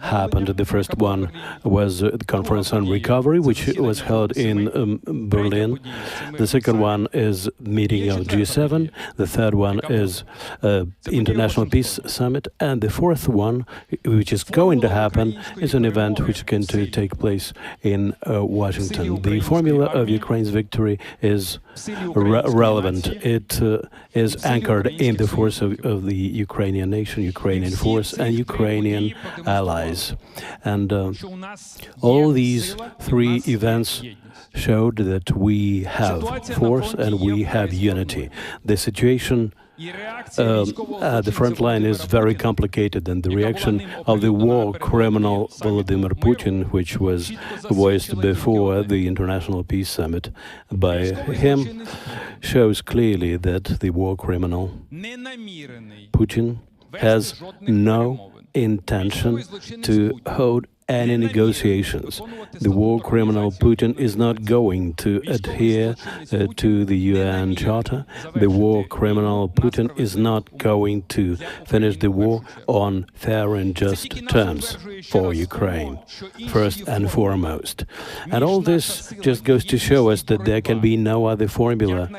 happened. The first one was the Conference on Recovery, which was held in Berlin. The second one is meeting of G7. The third one is International Peace Summit. And the fourth one, which is going to happen, is an event which is going to take place in Washington. The formula of Ukraine's victory is relevant. It is anchored in the force of the Ukrainian nation, Ukrainian force, and Ukrainian allies. And all these three events showed that we have force and we have unity. The situation at the front line is very complicated, and the reaction of the war criminal Vladimir Putin, which was voiced before the International Peace Summit by him, shows clearly that the war criminal Putin has no intention to hold any negotiations. The war criminal Putin is not going to adhere to the UN Charter. The war criminal Putin is not going to finish the war on fair and just terms for Ukraine, first and foremost. And all this just goes to show us that there can be no other formula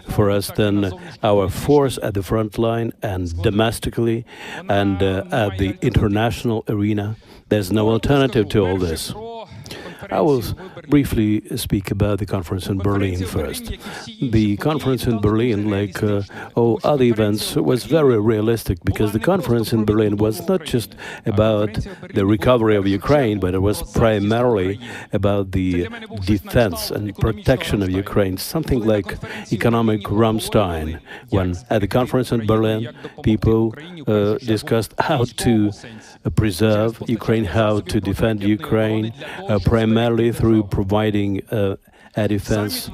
for us than our force at the front line and domestically and at the international arena. There's no alternative to all this. I will briefly speak about the conference in Berlin first. The conference in Berlin, like all other events, was very realistic because the conference in Berlin was not just about the recovery of Ukraine, but it was primarily about the defense and protection of Ukraine, something like economic Rammstein, when at the conference in Berlin, people discussed how to preserve Ukraine, how to defend Ukraine, primarily through providing air defense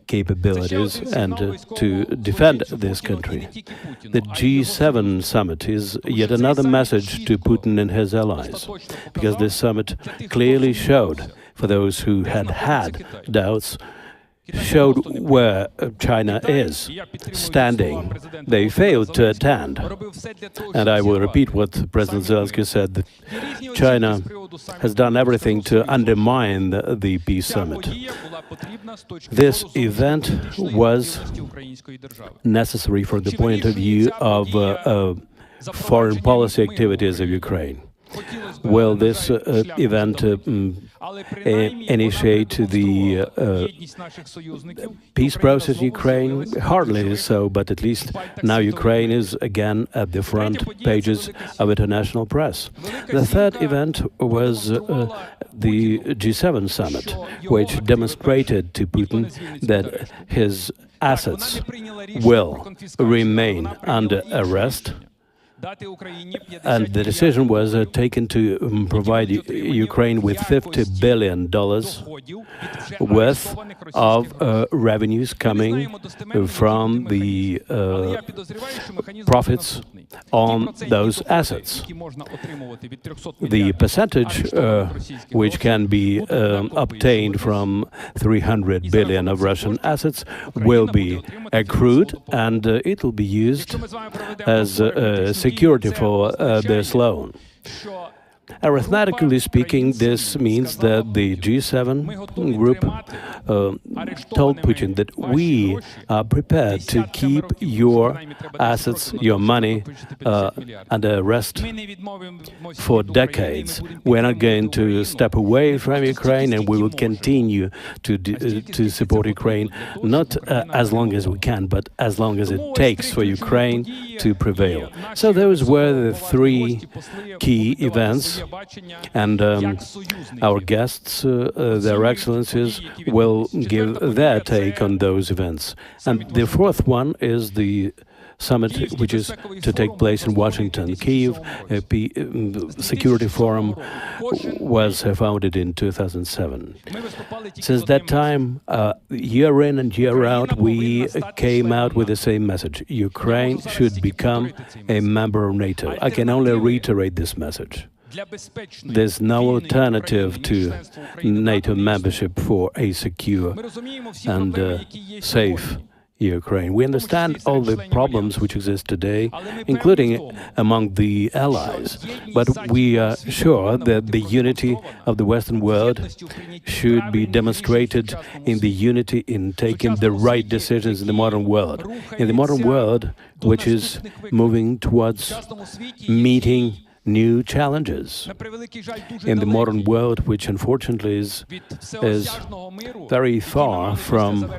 capabilities and to defend this country. The G7 summit is yet another message to Putin and his allies, because this summit clearly showed, for those who had doubts, showed where China is standing. They failed to attend. And I will repeat what President Zelensky said, that China has done everything to undermine the peace summit. This event was necessary from the point of view of foreign policy activities of Ukraine. Will this event initiate the peace process in Ukraine? Hardly so, but at least now Ukraine is again at the front pages of international press. The third event was the G7 summit, which demonstrated to Putin that his assets will remain under arrest. And the decision was taken to provide Ukraine with $50 billion worth of revenues coming from the profits on those assets. The percentage which can be obtained from 300 billion of Russian assets will be accrued, and it will be used as security for this loan. Arithmetically speaking, this means that the G7 group told Putin that we are prepared to keep your assets, your money under arrest for decades. We're not going to step away from Ukraine, and we will continue to support Ukraine, not as long as we can, but as long as it takes for Ukraine to prevail. So those were the three key events. And our guests, their excellencies, will give their take on those events. And the fourth one is the summit, which is to take place in Washington. Kyiv Security Forum was founded in 2007. Since that time, year in and year out, we came out with the same message. Ukraine should become a member of NATO. I can only reiterate this message. There's no alternative to NATO membership for a secure and safe Ukraine. We understand all the problems which exist today, including among the allies, but we are sure that the unity of the Western world should be demonstrated in the unity in taking the right decisions in the modern world. In the modern world, which is moving towards meeting new challenges. In the modern world, which unfortunately is very far from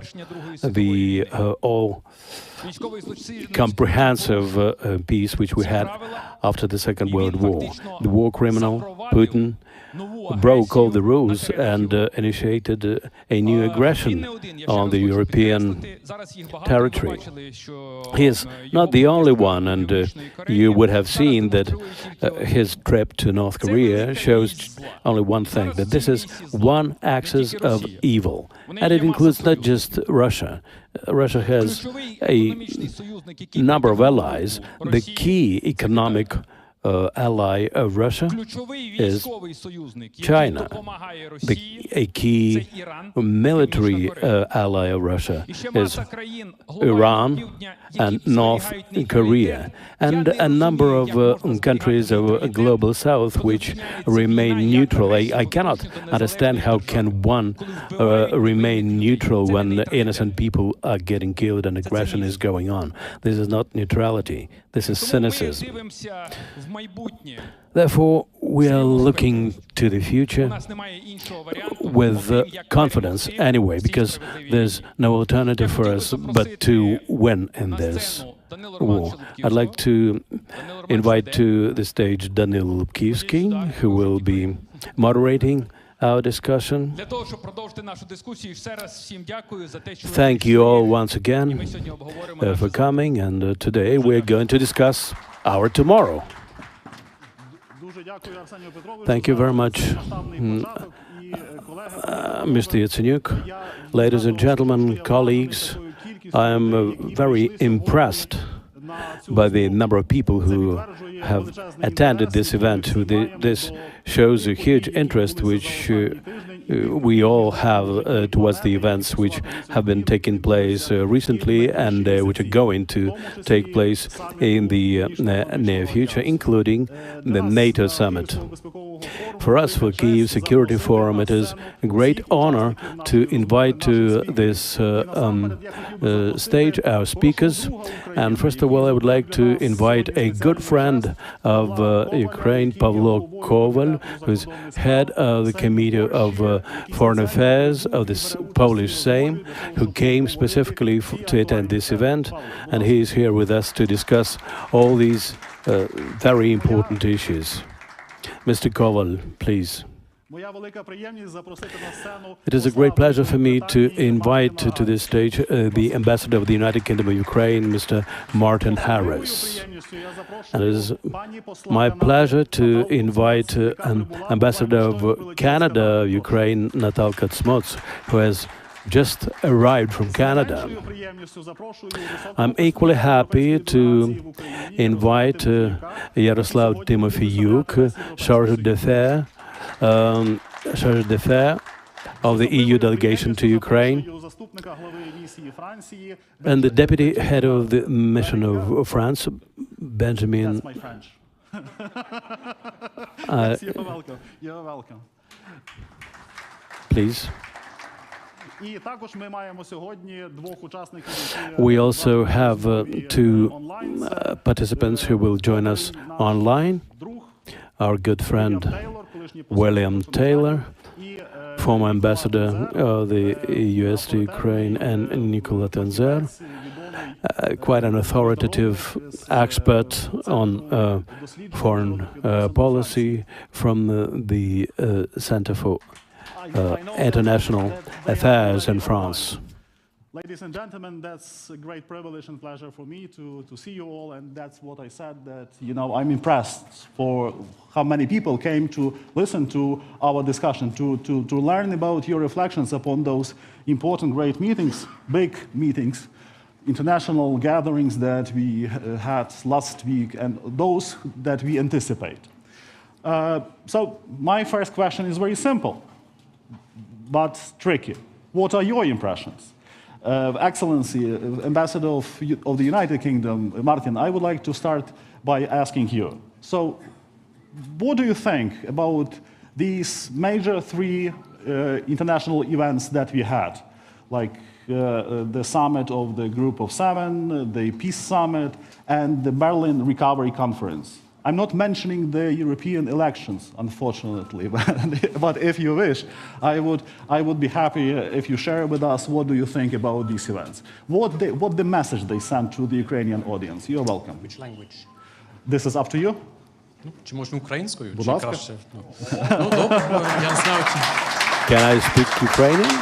the all-comprehensive peace which we had after the Second World War. The war criminal, Putin, broke all the rules and initiated a new aggression on the European territory. He is not the only one, and you would have seen that his trip to North Korea shows only one thing, that this is one axis of evil, and it includes not just Russia. Russia has a number of allies. The key economic ally of Russia is China. A key military ally of Russia is Iran and North Korea, and a number of countries of global south which remain neutral. I cannot understand how can one remain neutral when innocent people are getting killed and aggression is going on. This is not neutrality. This is cynicism. Therefore, we are looking to the future with confidence anyway, because there's no alternative for us but to win in this war. I'd like to invite to the stage Danylo Lubkivsky, who will be moderating our discussion. Thank you all once again for coming, and today we're going to discuss our tomorrow. Thank you very much, Mr. Yatsenyuk. Ladies and gentlemen, colleagues, I am very impressed by the number of people who have attended this event. This shows a huge interest which we all have towards the events which have been taking place recently and which are going to take place in the near future, including the NATO summit. For us, for Kyiv Security Forum, it is a great honor to invite to this stage our speakers. And first of all, I would like to invite a good friend of Ukraine, Pavlo Koval, who is head of the Committee of Foreign Affairs of this Polish Sejm, who came specifically to attend this event, and he is here with us to discuss all these very important issues. Mr. Koval, please. It is a great pleasure for me to invite to this stage the Ambassador of the United Kingdom of Ukraine, Mr. Martin Harris. And it is my pleasure to invite Ambassador of Canada of Ukraine, Natalka Cmoc, who has just arrived from Canada. I'm equally happy to invite Yaroslav Timofeyuk, Charge d'Affaires of the EU delegation to Ukraine, and the deputy head of the mission of France, Benjamin. That's my French. You're welcome. You're welcome. Please. We also have two participants who will join us online. Our good friend William Taylor, former ambassador of the US to Ukraine, and Nicola Tenzer, quite an authoritative expert on foreign policy from the Center for International Affairs in France. Ladies and gentlemen, that's a great privilege and pleasure for me to see you all, and that's what I said, that, you know, I'm impressed for how many people came to listen to our discussion, to learn about your reflections upon those important great meetings, big meetings, international gatherings that we had last week, and those that we anticipate. So my first question is very simple, but tricky. What are your impressions? Excellency, Ambassador of the United Kingdom, Martin, I would like to start by asking you. So, what do you think about these major three international events that we had, like the summit of the Group of Seven, the Peace Summit, and the Berlin Recovery Conference? I'm not mentioning the European elections, unfortunately, but if you wish, I would be happy if you share with us what do you think about these events. What the message they sent to the Ukrainian audience. You're welcome. Which language? This is up to you. Чи можна українською? Будь Чи ласка. краще? Ну, добре, я знаю. Can I speak Ukrainian?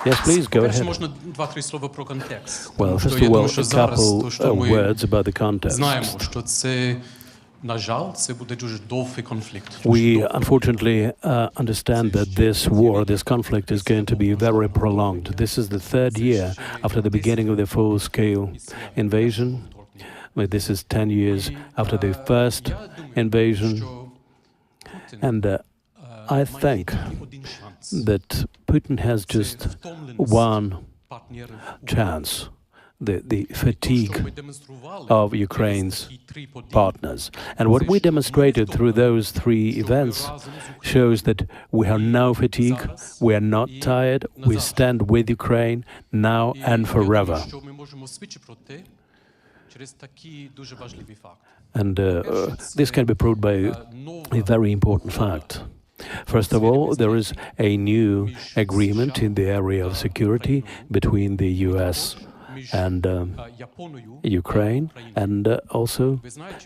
Yes, please, go По-перше, ahead. можна два-три слова про контекст. Well, Тому що first я of all, думаю, що a зараз, couple то, що ми words about the context. знаємо, що це, на жаль, це буде дуже довгий конфлікт. We unfortunately understand that this war, this conflict is going to be very prolonged. This is the third year after the beginning of the full-scale invasion. This is 10 years after the first invasion. And I think that Putin has just one chance, the fatigue of Ukraine's partners. And what we demonstrated through those three events shows that we have no fatigue, we are not tired, we stand with Ukraine now and forever. And this can be proved by a very important fact. First of all, there is a new agreement in the area of security between the US and Ukraine, and also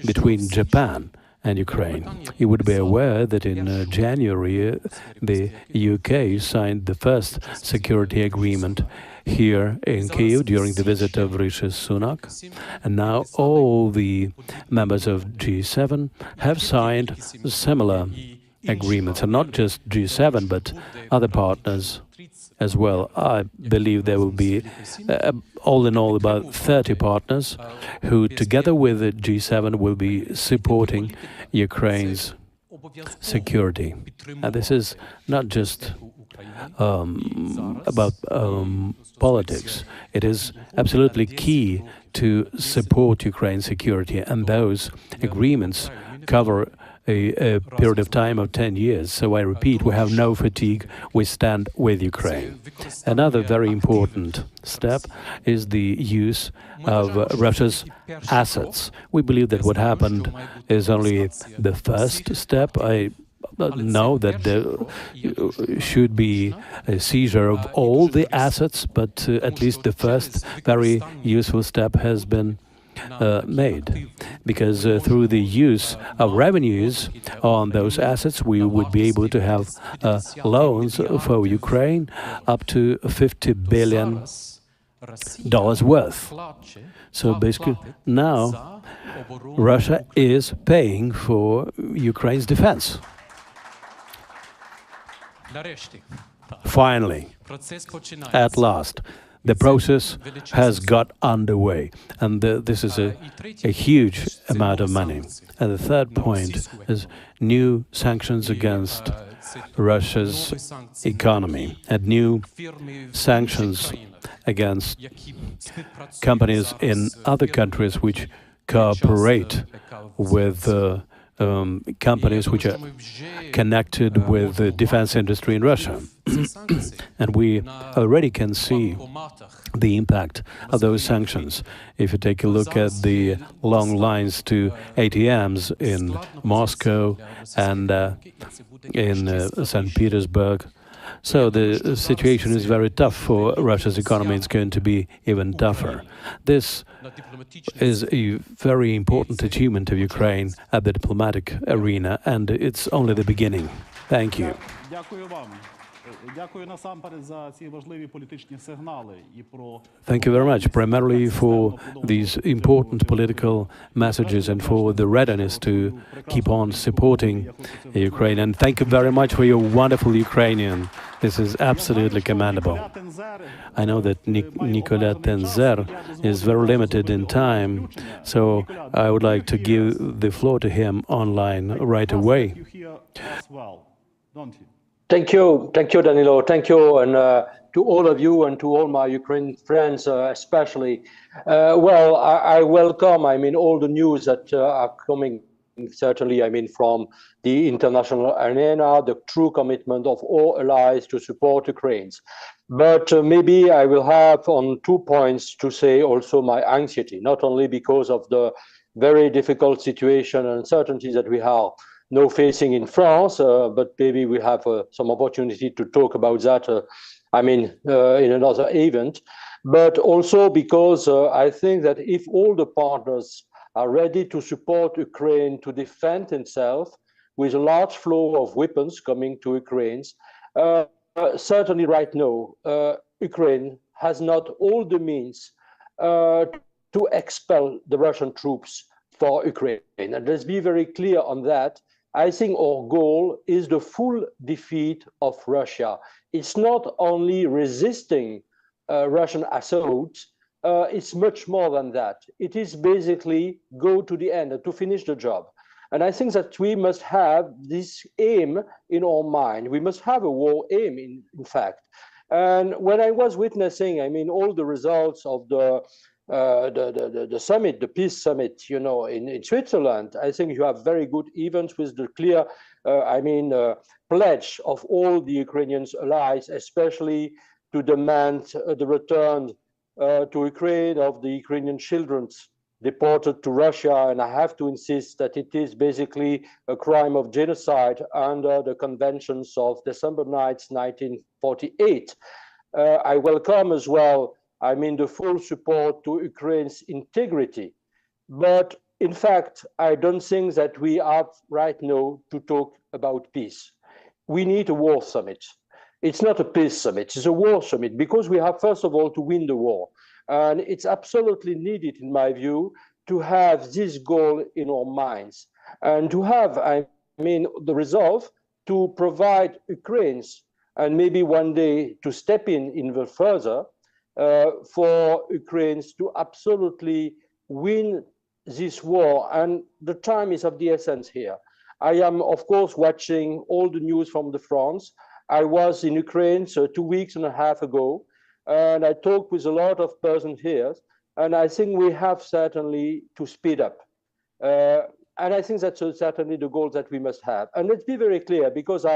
between Japan and Ukraine. You would be aware that in January, the UK signed the first security agreement here in Kyiv during the visit of Rishi Sunak. And now all the members of G7 have signed similar agreements, and not just G7, but other partners as well. I believe there will be, all in all, about 30 partners who, together with the G7, will be supporting Ukraine's security. And this is not just about politics. It is absolutely key to support Ukraine's security, and those agreements cover a period of time of 10 years. So I repeat, we have no fatigue, we stand with Ukraine. Another very important step is the use of Russia's assets. We believe that what happened is only the first step. I know that there should be a seizure of all the assets, but at least the first very useful step has been made, because through the use of revenues on those assets, we would be able to have loans for Ukraine up to $50 billion worth. So basically, now Russia is paying for Ukraine's defense. Finally, at last, the process has got underway, and this is a huge amount of money. And the third point is new sanctions against Russia's economy, and new sanctions against companies in other countries which cooperate with companies which are connected with the defense industry in Russia. And we already can see the impact of those sanctions. If you take a look at the long lines to ATMs in Moscow and in St. Petersburg. So the situation is very tough for Russia's economy. It's going to be even tougher. This is a very important achievement of Ukraine at the diplomatic arena, and it's only the beginning. Thank you. Thank you very much, primarily for these important political messages and for the readiness to keep on supporting Ukraine. And thank you very much for your wonderful Ukrainian. This is absolutely commendable. I know that Nicolas Tenzer is very limited in time, so I would like to give the floor to him online right away. You hear as well, don't you? Thank you, Danylo. Thank you, and to all of you and to all my Ukrainian friends, especially. Well, I welcome, all the news that are coming, certainly, from the international arena, the true commitment of all allies to support Ukraine. But maybe I will have on 2 points to say also my anxiety, not only because of the very difficult situation and uncertainties that we are now facing in France, but maybe we have some opportunity to talk about that, in another event. But also because I think that if all the partners are ready to support Ukraine to defend itself with a large flow of weapons coming to Ukraine, certainly right now, Ukraine has not all the means to expel the Russian troops for Ukraine. And let's be very clear on that. I think our goal is the full defeat of Russia. It's not only resisting Russian assaults, it's much more than that. It is basically go to the end, to finish the job. And I think that we must have this aim in our mind. We must have a war aim, in fact. And when I was witnessing, all the results of the summit, the peace summit, in Switzerland, I think you have very good events with the clear, pledge of all the Ukrainian allies, especially to demand the return to Ukraine of the Ukrainian children deported to Russia. And I have to insist that it is basically a crime of genocide under the conventions of December 9th, 1948. I welcome as well the full support to Ukraine's integrity. But in fact, I don't think that we are right now to talk about peace. We need a war summit. It's not a peace summit, it's a war summit, because we have, first of all, to win the war. And it's absolutely needed, in my view, to have this goal in our minds and to have, the resolve to provide Ukrainians, and maybe one day to step in even further, for Ukrainians to absolutely win this war. And the time is of the essence here. I am, of course, watching all the news from the France. I was in Ukraine 2 weeks and a half ago, and I talked with a lot of persons here, and I think we have certainly to speed up. And I think that's certainly the goal that we must have. And let's be very clear, because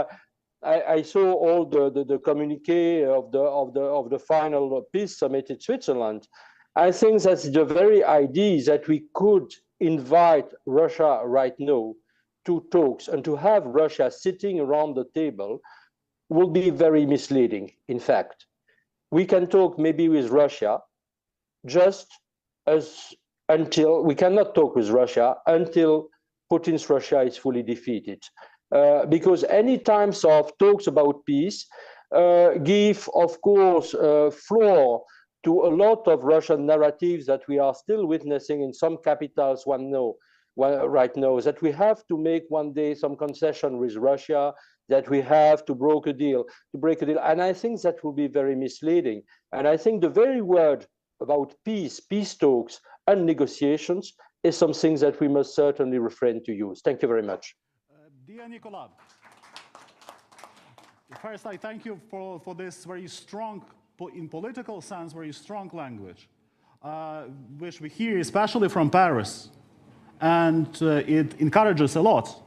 I saw all the communique of the final peace summit in Switzerland. I think that's the very idea that we could invite Russia right now to talks and to have Russia sitting around the table will be very misleading. In fact, we can talk maybe with Russia until we cannot talk with Russia until Putin's Russia is fully defeated. Because any times of talks about peace give, of course, floor to a lot of Russian narratives that we are still witnessing in some capitals right now, that we have to make one day some concession with Russia, that we have to break a deal. And I think that will be very misleading. And I think the very word about peace talks and negotiations is something that we must certainly refrain to use. Thank you very much. Dear Nicola, first I thank you for this very strong, in political sense, very strong language, which we hear especially from Paris, and it encourages a lot.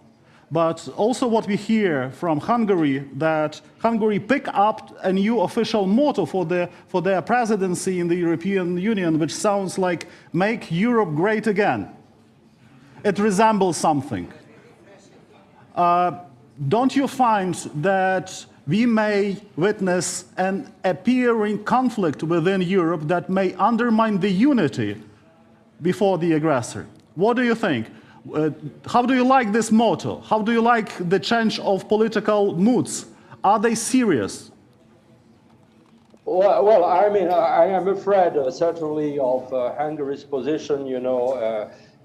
But also what we hear from Hungary, that Hungary pick up a new official motto for their presidency in the European Union, which sounds like "Make Europe Great Again." It resembles something. Don't you find that we may witness an appearing conflict within Europe that may undermine the unity before the aggressor? What do you think? How do you like this motto? How do you like the change of political moods? Are they serious? Well, I am afraid certainly of Hungary's position,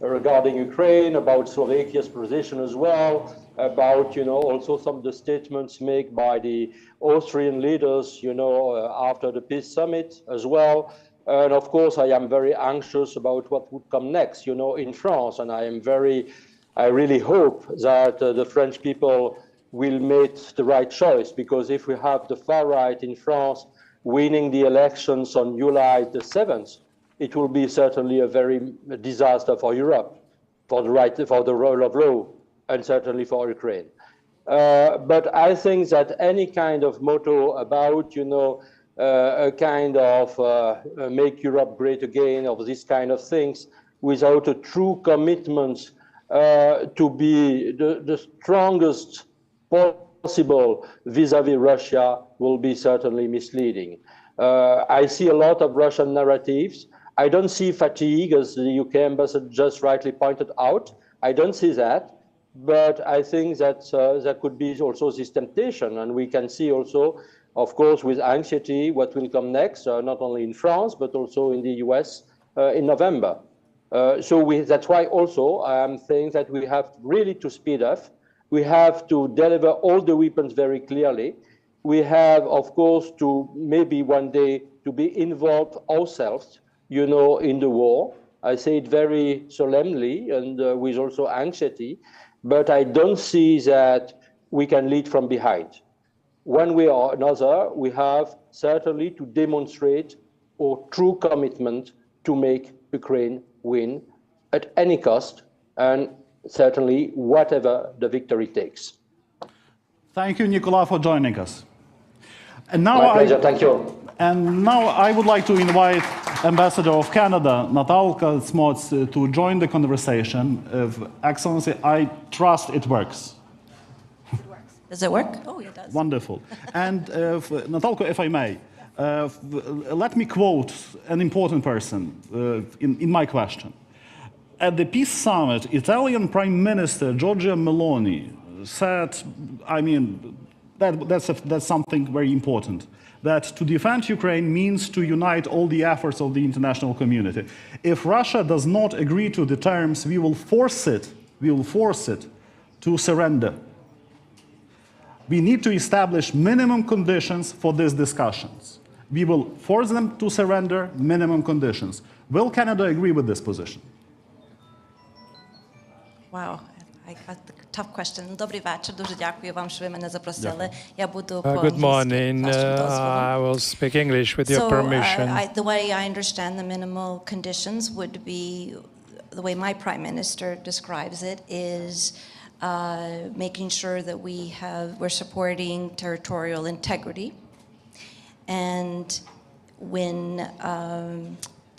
regarding Ukraine, about Slovakia's position as well, about, also some of the statements made by the Austrian leaders, after the peace summit as well. And of course, I am very anxious about what would come next, in France. And I really hope that the French people will make the right choice, because if we have the far right in France winning the elections on July the 7th, it will be certainly a very disaster for Europe, for the rule of law, and certainly for Ukraine. But I think that any kind of motto about, a kind of make Europe great again, of these kind of things, without a true commitment to be the strongest possible vis-à-vis Russia, will be certainly misleading. I see a lot of Russian narratives. I don't see fatigue, as the UK ambassador just rightly pointed out. I don't see that. But I think that there could be also this temptation, and we can see also, of course, with anxiety, what will come next, not only in France, but also in the US in November. That's why also I am saying that we have really to speed up. We have to deliver all the weapons very clearly. We have, of course, to maybe one day to be involved ourselves, in the war. I say it very solemnly and with also anxiety. But I don't see that we can lead from behind. One way or another, we have certainly to demonstrate our true commitment to make Ukraine win at any cost, and certainly whatever the victory takes. Thank you, Nicolas, for joining us. And now My pleasure, thank you. And now I would like to invite Ambassador of Canada, Natalka Cmoc, to join the conversation. Excellency, I trust it works. It works. Does it work? Oh, it does. Wonderful. And Natalka, if I may, let me quote an important person in my question. At the Peace Summit, Italian Prime Minister Giorgia Meloni said, that's something very important, that to defend Ukraine means to unite all the efforts of the international community. If Russia does not agree to the terms, we will force it to surrender. We need to establish minimum conditions for these discussions. We will force them to surrender, minimum conditions. Will Canada agree with this position? Wow, I got the tough question. Добрий вечір, дуже дякую вам, що ви мене запросили. Я буду Good morning. I will speak English with your permission. The way I understand the minimal conditions would be, the way my Prime Minister describes it, is making sure that we're supporting territorial integrity, and when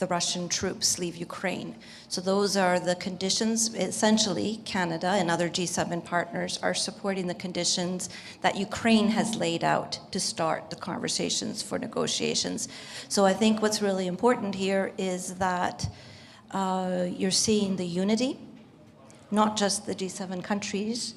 the Russian troops leave Ukraine. So those are the conditions. Essentially, Canada and other G7 partners are supporting the conditions that Ukraine has laid out to start the conversations for negotiations. So I think what's really important here is that you're seeing the unity, not just the G7 countries,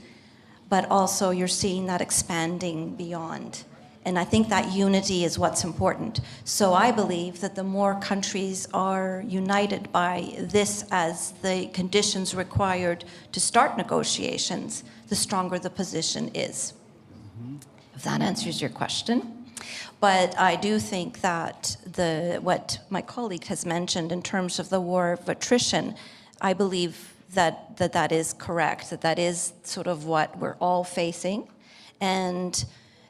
but also you're seeing that expanding beyond. And I think that unity is what's important. So I believe that the more countries are united by this as the conditions required to start negotiations, the stronger the position is. If that answers your question. But I do think that what my colleague has mentioned in terms of the war of attrition, I believe that is correct, that is sort of what we're all facing. And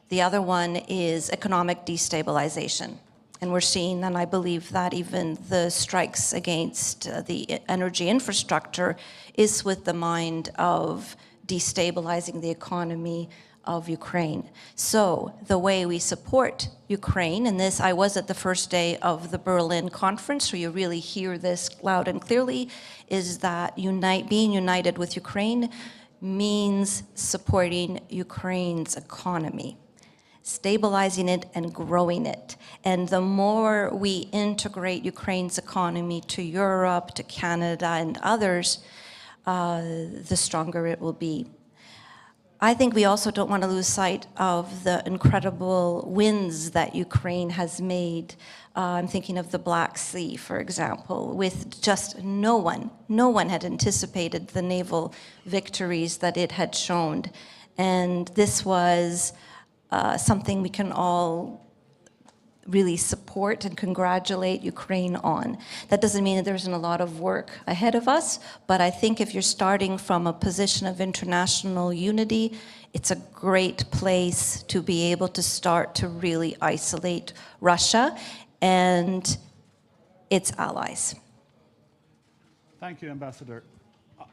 the other one is economic destabilization. And we're seeing, and I believe that even the strikes against the energy infrastructure is with the mind of destabilizing the economy of Ukraine. So the way we support Ukraine, and this, I was at the first day of the Berlin conference, so you really hear this loud and clearly, is that being united with Ukraine means supporting Ukraine's economy, stabilizing it and growing it. And the more we integrate Ukraine's economy to Europe, to Canada and others, the stronger it will be. I think we also don't want to lose sight of the incredible wins that Ukraine has made. I'm thinking of the Black Sea, for example, with just no one had anticipated the naval victories that it had shown. And this was something we can all really support and congratulate Ukraine on. That doesn't mean that there isn't a lot of work ahead of us, but I think if you're starting from a position of international unity, it's a great place to be able to start to really isolate Russia and its allies. Thank you, Ambassador.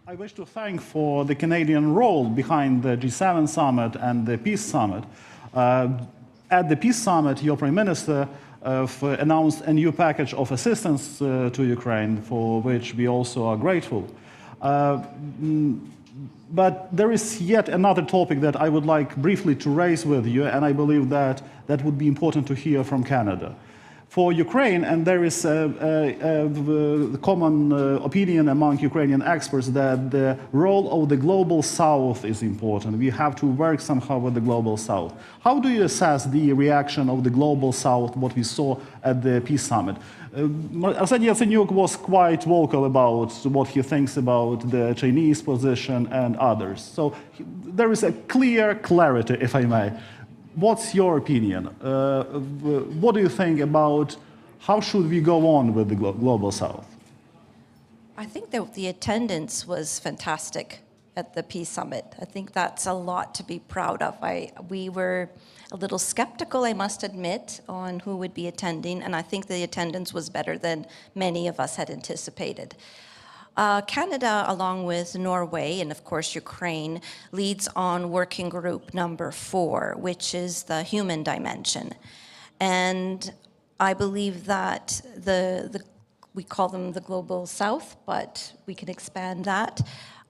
I wish to thank for the Canadian role behind the G7 summit and the Peace Summit. At the Peace Summit, your Prime Minister announced a new package of assistance to Ukraine, for which we also are grateful. But there is yet another topic that I would like briefly to raise with you, and I believe that that would be important to hear from Canada. For Ukraine, and there is a common opinion among Ukrainian experts that the role of the Global South is important. We have to work somehow with the Global South. How do you assess the reaction of the Global South, what we saw at the Peace Summit? Arseniy Yatsenyuk was quite vocal about what he thinks about the Chinese position and others. So there is a clear clarity, if I may. What's your opinion? What do you think about how should we go on with the Global South? I think that the attendance was fantastic at the Peace Summit. I think that's a lot to be proud of. We were a little skeptical, I must admit, on who would be attending, and I think the attendance was better than many of us had anticipated. Canada, along with Norway and, of course, Ukraine, leads on working group number 4, which is the human dimension. And I believe that we call them the Global South, but we can expand that,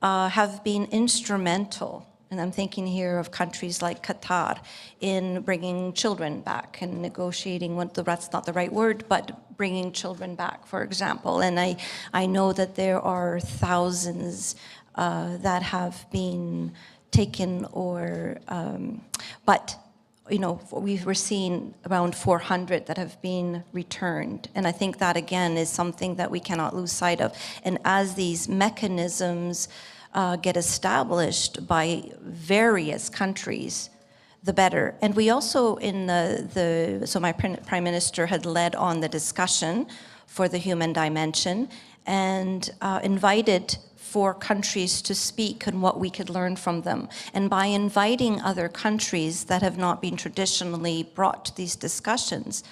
have been instrumental, and I'm thinking here of countries like Qatar, in bringing children back and negotiating, that's not the right word, but bringing children back, for example. And I know that there are thousands that have been taken but you know, we were seeing around 400 that have been returned. And I think that, again, is something that we cannot lose sight of. And as these mechanisms get established by various countries, the better. And we also, so my Prime Minister had led on the discussion for the human dimension and invited 4 countries to speak and what we could learn from them. And by inviting other countries that have not been traditionally brought to these discussions,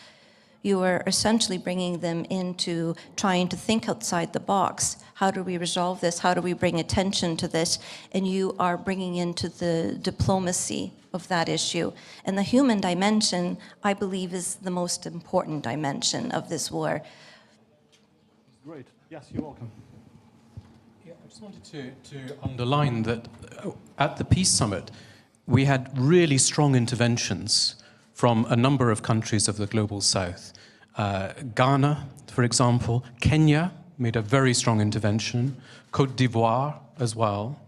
you are essentially bringing them into trying to think outside the box. How do we resolve this? How do we bring attention to this? And you are bringing into the diplomacy of that issue. And the human dimension, I believe, is the most important dimension of this war. Great. Yes, you're welcome. Yeah, I just wanted to underline that at the Peace Summit, we had really strong interventions from a number of countries of the Global South. Ghana, for example, Kenya made a very strong intervention, Côte d'Ivoire as well.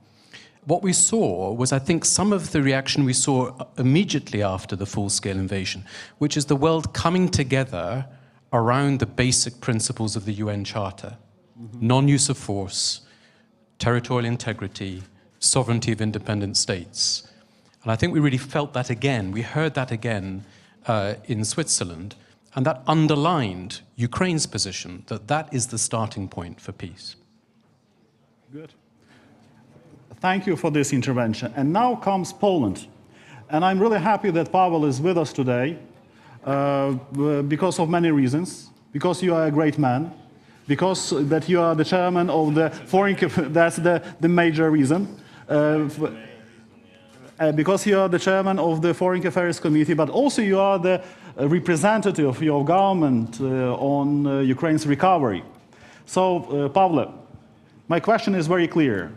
What we saw was, I think, some of the reaction we saw immediately after the full-scale invasion, which is the world coming together around the basic principles of the UN Charter. Non-use of force, territorial integrity, sovereignty of independent states. And I think we really felt that again. We heard that again in Switzerland, and that underlined Ukraine's position, that that is the starting point for peace. Good. Thank you for this intervention. And now comes Poland. And I'm really happy that Paweł is with us today because of many reasons. Because you are a great man. Because that you are the chairman of the foreign... That's the major reason. Because you are the chairman of the Foreign Affairs Committee, but also you are the representative of your government on Ukraine's recovery. So, Paweł, my question is very clear.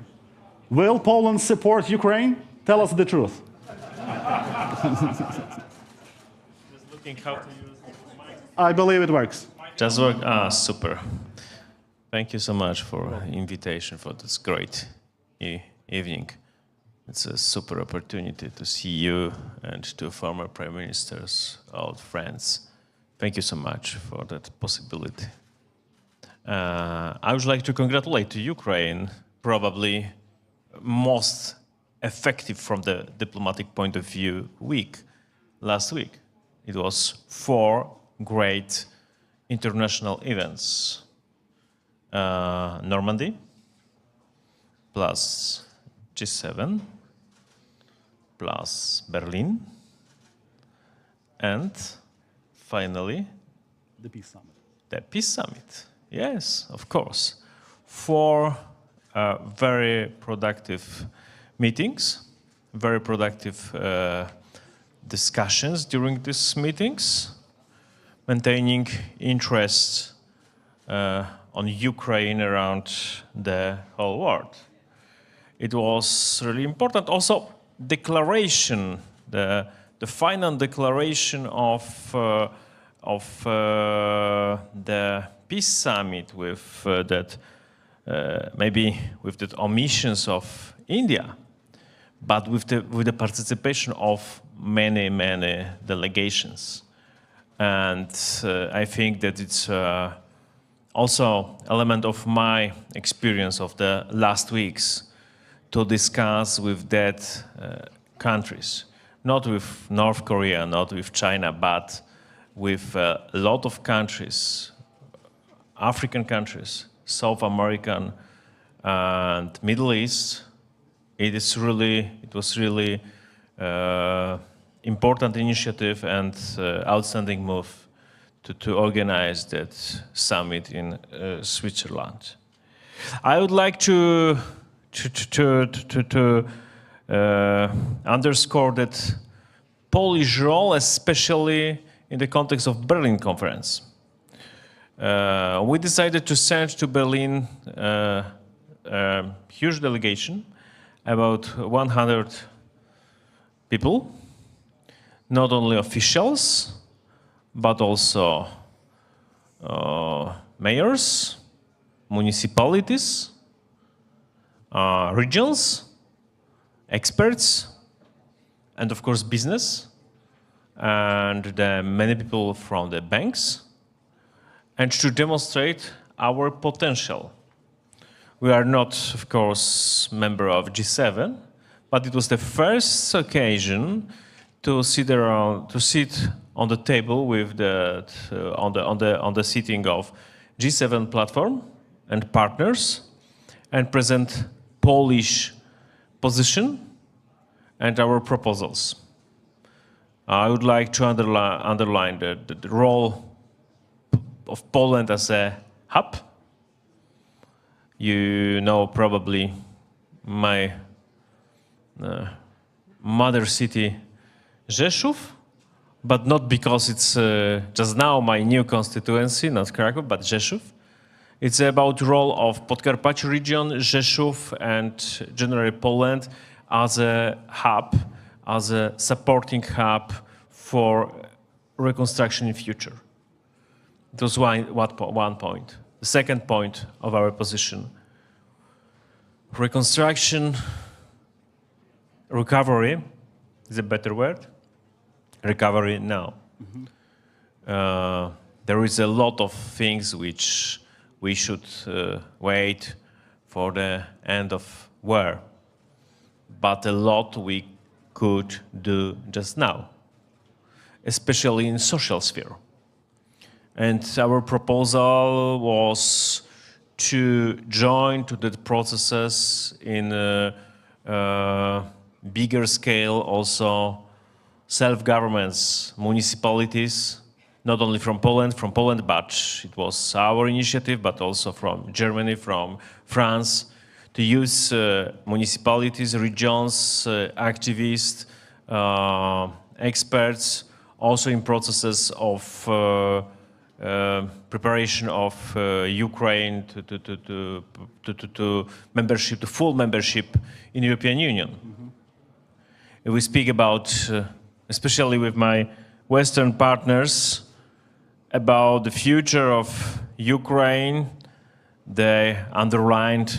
Will Poland support Ukraine? Tell us the truth. Just looking how to use the mic. I believe it works. Just work. Ah, super. Thank you so much for the invitation for this great evening. It's a super opportunity to see you and two former prime ministers, old friends. Thank you so much for that possibility. I would like to congratulate to Ukraine, probably most effective from the diplomatic point of view week, last week. It was 4 great international events. Normandy, plus G7, plus Berlin, and finally, The Peace Summit. the Peace Summit. Yes, of course. 4 very productive meetings, very productive discussions during these meetings, maintaining interest on Ukraine around the whole world. It was really important. Also, declaration, the final declaration of the Peace Summit with that maybe with the omissions of India, but with the participation of many delegations, and I think that it's also element of my experience of the last weeks to discuss with that countries, not with North Korea, not with China, but with a lot of countries, African countries, South American, and Middle East. It was really important initiative and outstanding move to organize that summit in Switzerland. I would like to underscore that Polish role, especially in the context of Berlin conference. We decided to send to Berlin a huge delegation, about 100 people, not only officials, but also mayors, municipalities, regions, experts, and of course business, and many people from the banks, and to demonstrate our potential. We are not, of course, member of G7, but it was the first occasion to sit on the table with on the sitting of G7 platform and partners, and present Polish position and our proposals. I would like to underline the role of Poland as a hub. You know probably my mother city, Rzeszów, but not because it's just now my new constituency, not Kraków, but Rzeszów. It's about role of Podkarpacie region, Rzeszów, and generally Poland as a hub, as a supporting hub for reconstruction in future. It was one point. The second point of our position, reconstruction, recovery is a better word. Recovery now. There is a lot of things which we should wait for the end of war, but a lot we could do just now, especially in social sphere. And our proposal was to join to the processes in a bigger scale, also self-governments, municipalities, not only from Poland, but it was our initiative, but also from Germany, from France, to use municipalities, regions, activists, experts, also in processes of preparation of Ukraine to membership, to full membership in European Union. We speak about, especially with my Western partners, about the future of Ukraine. They underline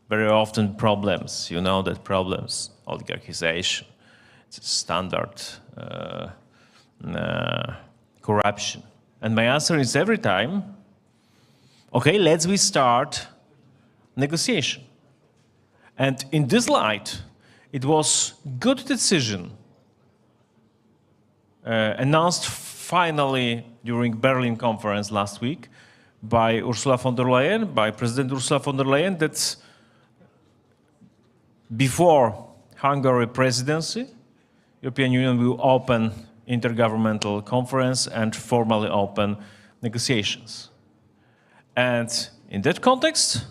very often problems. You know that problems, oligarchization, it's a standard corruption. And my answer is every time, okay, let's we start negotiation. And in this light, it was good decision announced finally during Berlin conference last week by Ursula von der Leyen, by President Ursula von der Leyen, that before Hungary presidency, European Union will open intergovernmental conference and formally open negotiations. And in that context,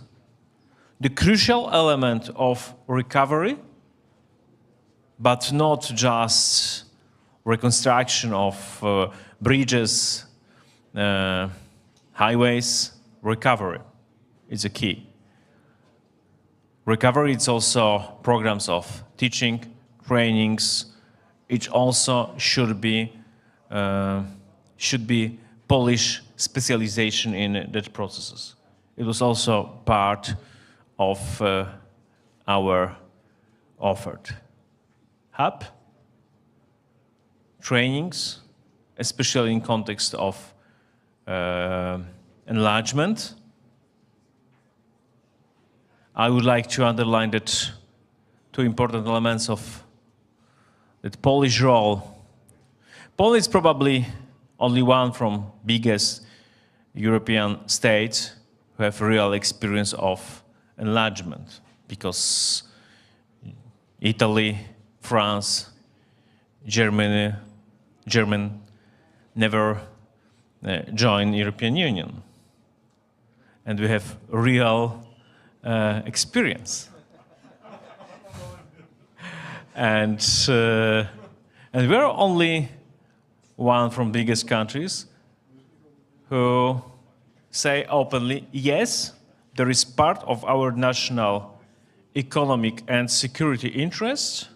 the crucial element of recovery, but not just reconstruction of bridges, highways, recovery is a key. Recovery is also programs of teaching, trainings. It also should be Polish specialization in that processes. It was also part of our offered hub trainings, especially in context of enlargement. I would like to underline that two important elements of that Polish role. Poland is probably only one from biggest European states who have real experience of enlargement, because Italy, France, Germany never joined European Union. And we have real experience. And we're only one from biggest countries who say openly, yes, there is part of our national economic and security interest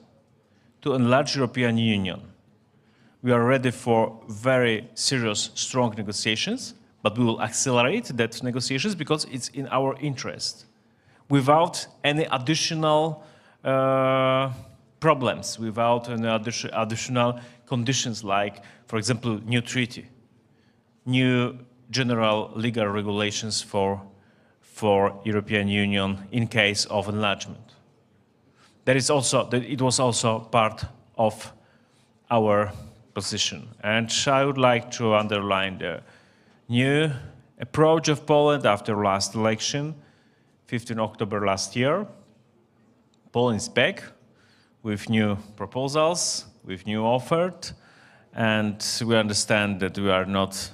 to enlarge European Union. We are ready for very serious, strong negotiations, but we will accelerate that negotiations because it's in our interest, without any additional problems, without any additional conditions like, for example, new treaty, new general legal regulations for European Union in case of enlargement. It was also part of our position. And I would like to underline the new approach of Poland after last election, 15 October last year. Poland is back with new proposals, with new offers, and we understand that we are not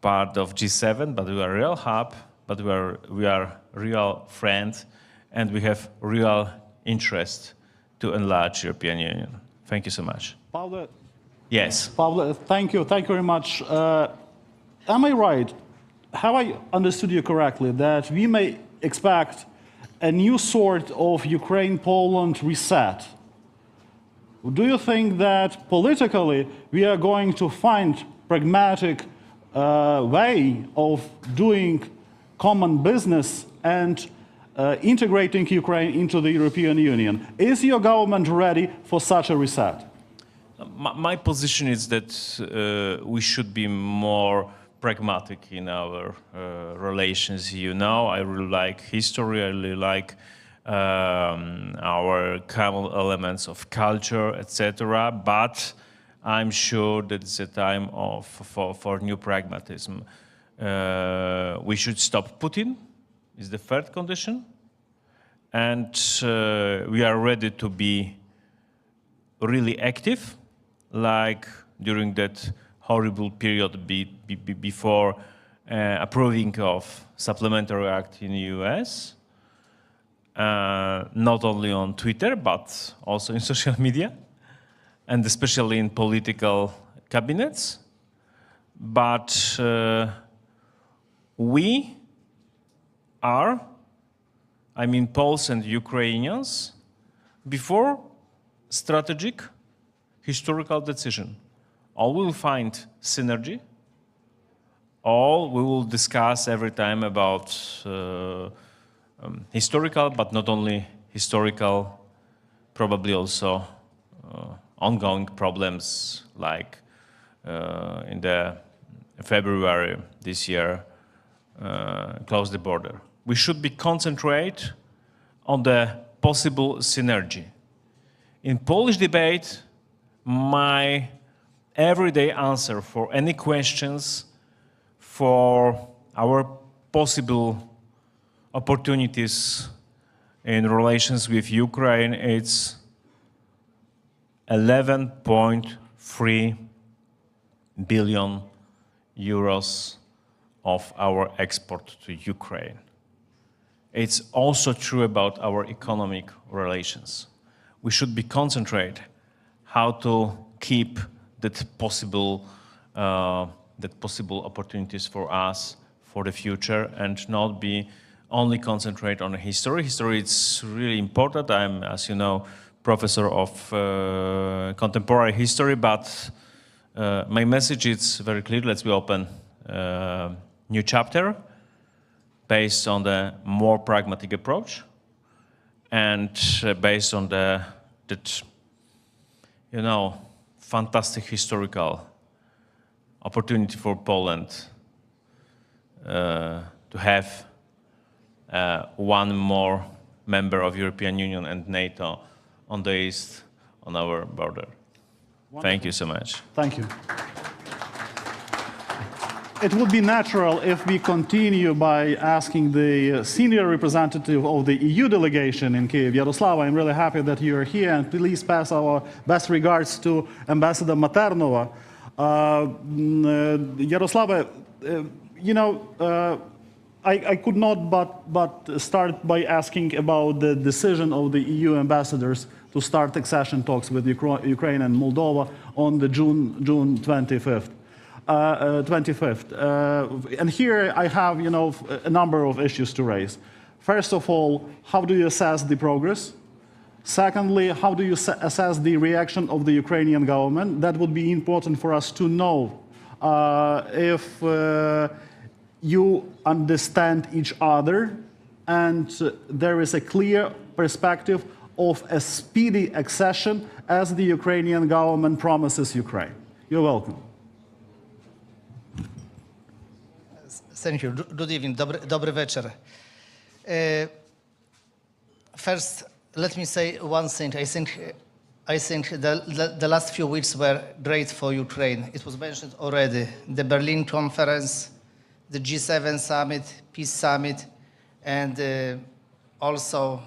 part of G7, but we are a real hub, but we are real friends, and we have real interest to enlarge European Union. Thank you so much. Pavle, yes. Pavle, thank you very much. Am I right? Have I understood you correctly that we may expect a new sort of Ukraine-Poland reset? Do you think that politically we are going to find pragmatic way of doing common business and integrating Ukraine into the European Union? Is your government ready for such a reset? My position is that we should be more pragmatic in our relations. You know, I really like history, I really like our common elements of culture, etc. But I'm sure that it's a time for new pragmatism. We should stop Putin, is the third condition. And we are ready to be really active, like during that horrible period before approving of supplementary act in the US. Not only on Twitter, but also in social media, and especially in political cabinets. But we are, I mean Poles and Ukrainians, before strategic historical decision. All will find synergy, all we will discuss every time about historical, but not only historical, probably also ongoing problems like in the February this year, close the border. We should be concentrate on the possible synergy. In Polish debate, my everyday answer for any questions, for our possible opportunities in relations with Ukraine. It's 11.3 billion euros of our export to Ukraine. It's also true about our economic relations. We should be concentrated how to keep that possible opportunities for us for the future and not be only concentrate on history. History is really important. I'm, as you know, professor of contemporary history, but my message is very clear. Let's be open new chapter based on the more pragmatic approach and based on that, you know, fantastic historical opportunity for Poland to have one more member of European Union and NATO on the east, on our border. Wonderful. Thank you so much. Thank you. It would be natural if we continue by asking the senior representative of the EU delegation in Kyiv, Yaroslava. I'm really happy that you are here, and please pass our best regards to Ambassador Mathernova. Yaroslava, you know, I could not but start by asking about the decision of the EU ambassadors to start accession talks with Ukraine and Moldova on the June 25th. And here I have, you know, a number of issues to raise. First of all, how do you assess the progress? Secondly, how do you assess the reaction of the Ukrainian government? That would be important for us to know if you understand each other and there is a clear perspective of a speedy accession as the Ukrainian government promises Ukraine. You're welcome. Thank you. Good evening. Dobry wieczór. First, let me say one thing. I think the last few weeks were great for Ukraine. It was mentioned already. The Berlin conference, the G7 summit, peace summit, and also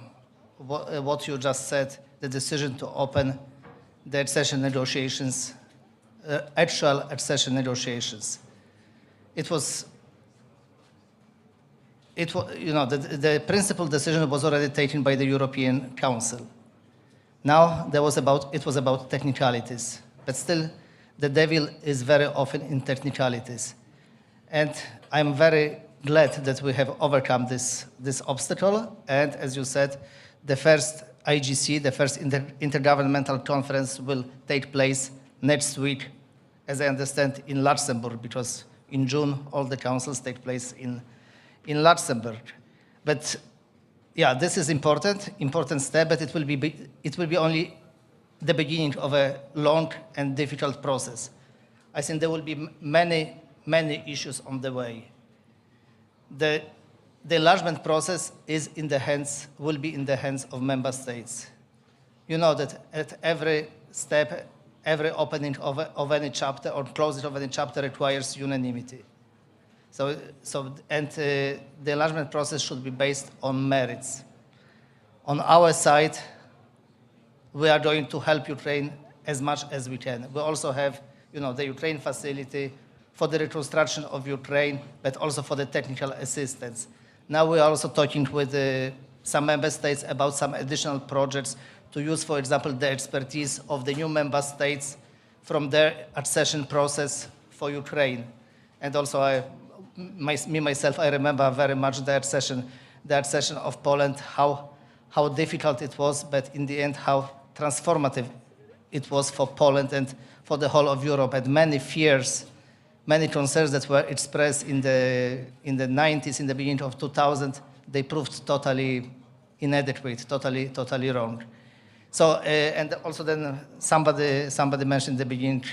what you just said, the decision to open the accession negotiations, actual accession negotiations. You know, the principal decision was already taken by the European Council. Now it was about technicalities, but still the devil is very often in technicalities. And I'm very glad that we have overcome this obstacle. And as you said, the first IGC, the first intergovernmental conference will take place next week, as I understand, in Luxembourg, because in June all the councils take place in Luxembourg. But yeah, this is important step, but it will be only the beginning of a long and difficult process. I think there will be many issues on the way. The enlargement process will be in the hands of member states. You know that at every step, every opening of any chapter or closing of any chapter requires unanimity. The enlargement process should be based on merits. On our side, we are going to help Ukraine as much as we can. We also have, you know, the Ukraine facility for the reconstruction of Ukraine, but also for the technical assistance. Now we are also talking with some member states about some additional projects to use, for example, the expertise of the new member states from their accession process for Ukraine. And also myself, I remember very much the accession of Poland, how difficult it was, but in the end, how transformative it was for Poland and for the whole of Europe. And many fears, many concerns that were expressed in the 90s, in the beginning of 2000, they proved totally inadequate, totally wrong. So, and also then somebody mentioned in the beginning,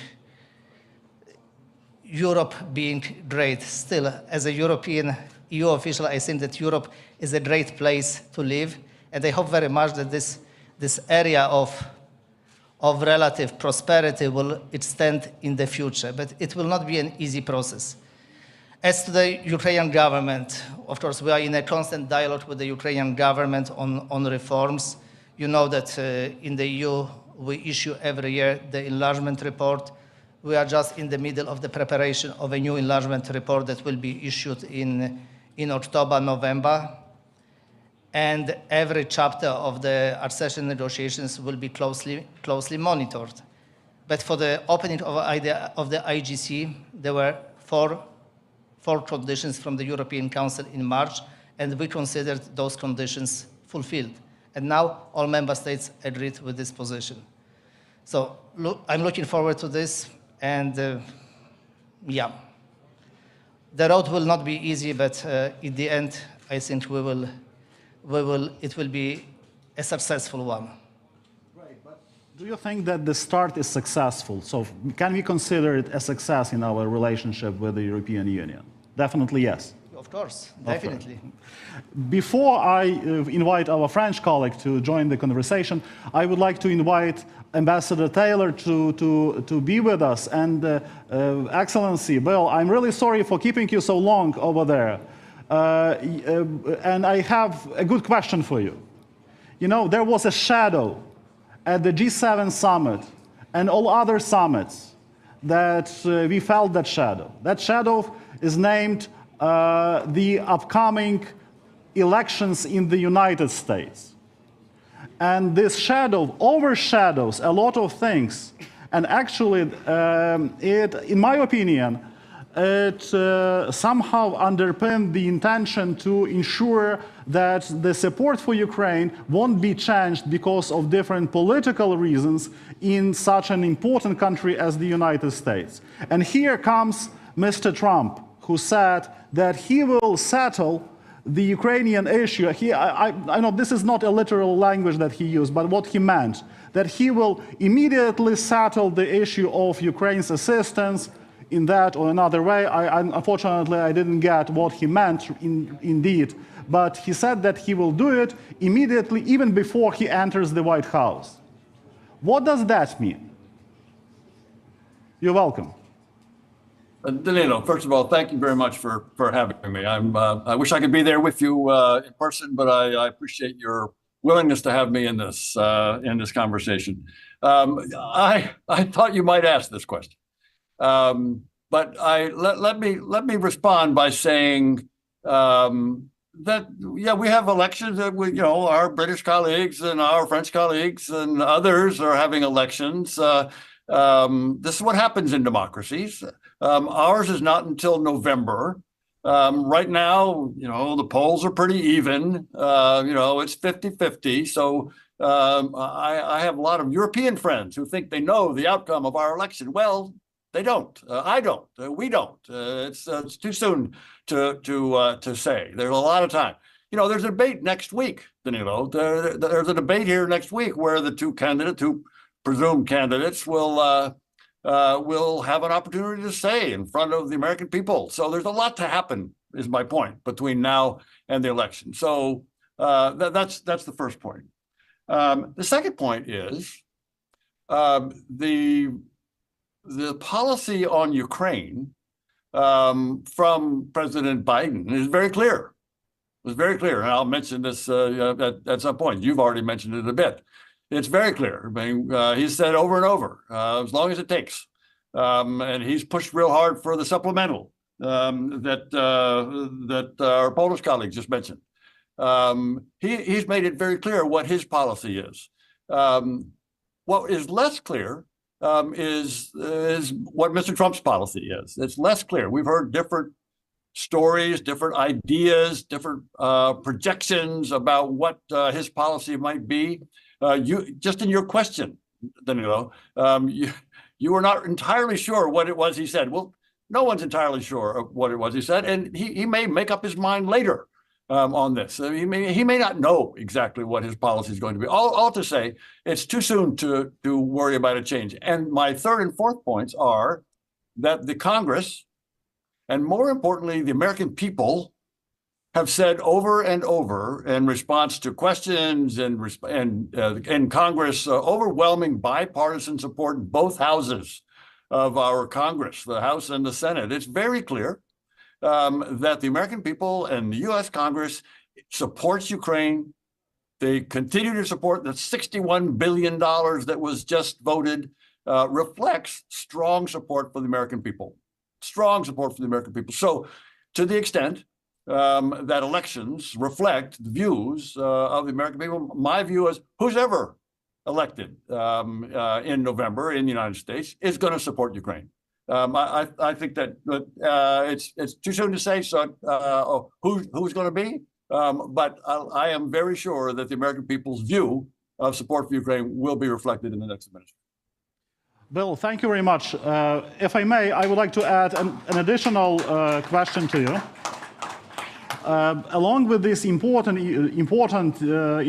Europe being great. Still, as a European EU official, I think that Europe is a great place to live, and I hope very much that this area of of relative prosperity will extend in the future, but it will not be an easy process. As to the Ukrainian government, of course, we are in a constant dialogue with the Ukrainian government on reforms. You know that in the EU, we issue every year the enlargement report. We are just in the middle of the preparation of a new enlargement report that will be issued in October, November. And every chapter of the accession negotiations will be closely monitored. But for the opening of the IGC, there were four conditions from the European Council in March, and we considered those conditions fulfilled. And now all member states agreed with this position. So I'm looking forward to this, and yeah. The road will not be easy, but in the end, I think it will be a successful one. Right, but do you think that the start is successful? So can we consider it a success in our relationship with the European Union? Definitely yes. Of course, definitely. Before I invite our French colleague to join the conversation, I would like to invite Ambassador Taylor to be with us. And Excellency, Bill, I'm really sorry for keeping you so long over there. And I have a good question for you. You know, there was a shadow at the G7 summit and all other summits that we felt that shadow. That shadow is named the upcoming elections in the United States. And this shadow overshadows a lot of things. And actually, in my opinion, it somehow underpinned the intention to ensure that the support for Ukraine won't be changed because of different political reasons in such an important country as the United States. And here comes Mr. Trump, who said that he will settle the Ukrainian issue. I know this is not a literal language that he used, but what he meant, that he will immediately settle the issue of Ukraine's assistance in that or another way. Unfortunately, I didn't get what he meant indeed, but he said that he will do it immediately, even before he enters the White House. What does that mean? You're welcome. Danylo, first of all, thank you very much for having me. I wish I could be there with you in person, but I appreciate your willingness to have me in this conversation. I thought you might ask this question, but let me respond by saying that yeah, we have elections. That our British colleagues and our French colleagues and others are having elections. This is what happens in democracies. Ours is not until November. Right now, the polls are pretty even. It's 50-50. So I have a lot of European friends who think they know the outcome of our election. Well, they don't. I don't. We don't. It's too soon to say. There's a lot of time. There's a debate next week, Danylo. There's a debate here next week where the two presumed candidates will have an opportunity to say in front of the American people. So there's a lot to happen, is my point, between now and the election. So that's the first point. The second point is the policy on Ukraine from President Biden is very clear. It was very clear, and I'll mention this at some point. You've already mentioned it a bit. It's very clear. I mean, he's said over and over, as long as it takes. And he's pushed real hard for the supplemental that our Polish colleagues just mentioned. He's made it very clear what his policy is. What is less clear is what Mr. Trump's policy is. It's less clear. We've heard different stories, different ideas, different projections about what his policy might be. Just in your question, Danylo, you were not entirely sure what it was he said. Well, no one's entirely sure of what it was he said, and he may make up his mind later on this. He may not know exactly what his policy is going to be. All to say, it's too soon to worry about a change. And my third and fourth points are that the Congress, and more importantly, the American people, have said over and over in response to questions and in Congress, overwhelming bipartisan support in both houses of our Congress, the House and the Senate. It's very clear that the American people and the U.S. Congress supports Ukraine. They continue to support the $61 billion that was just voted, reflects strong support for the American people. Strong support for the American people. So to the extent that elections reflect the views of the American people, my view is who's ever elected in November in the United States is going to support Ukraine. I think that it's too soon to say who's going to be, but I am very sure that the American people's view of support for Ukraine will be reflected in the next administration. Bill, thank you very much. If I may, I would like to add an additional question to you. Along with these important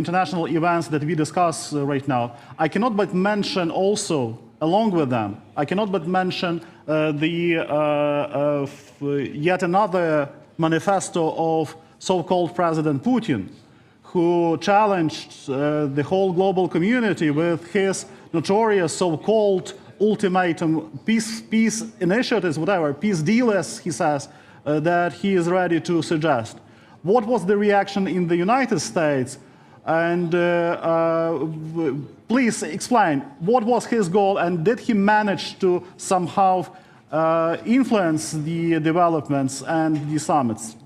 international events that we discuss right now, I cannot but mention also, along with them, I cannot but mention yet another manifesto of so-called President Putin, who challenged the whole global community with his notorious so-called ultimatum, peace initiatives, whatever, peace deal, as he says, that he is ready to suggest. What was the reaction in the United States? And please explain, what was his goal, and did he manage to somehow influence the developments and the summits?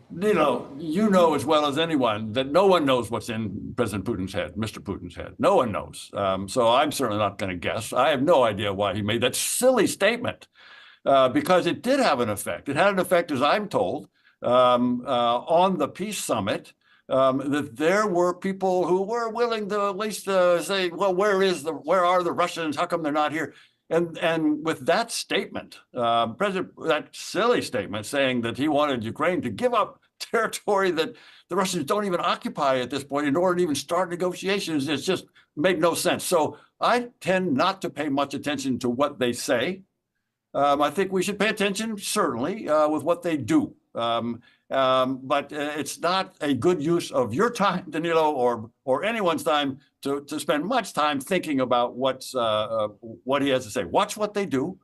You know as well as anyone that no one knows what's in President Putin's head, Mr. Putin's head. No one knows. So I'm certainly not going to guess. I have no idea why he made that silly statement, because it did have an effect. It had an effect, as I'm told, on the peace summit, that there were people who were willing to at least say, well, where are the Russians? How come they're not here? And with that statement, that silly statement saying that he wanted Ukraine to give up territory that the Russians don't even occupy at this point in order to even start negotiations, it's just made no sense. So I tend not to pay much attention to what they say. I think we should pay attention, certainly, with what they do. But it's not a good use of your time, Danylo, or anyone's time to spend much time thinking about what he has to say. Watch what they do,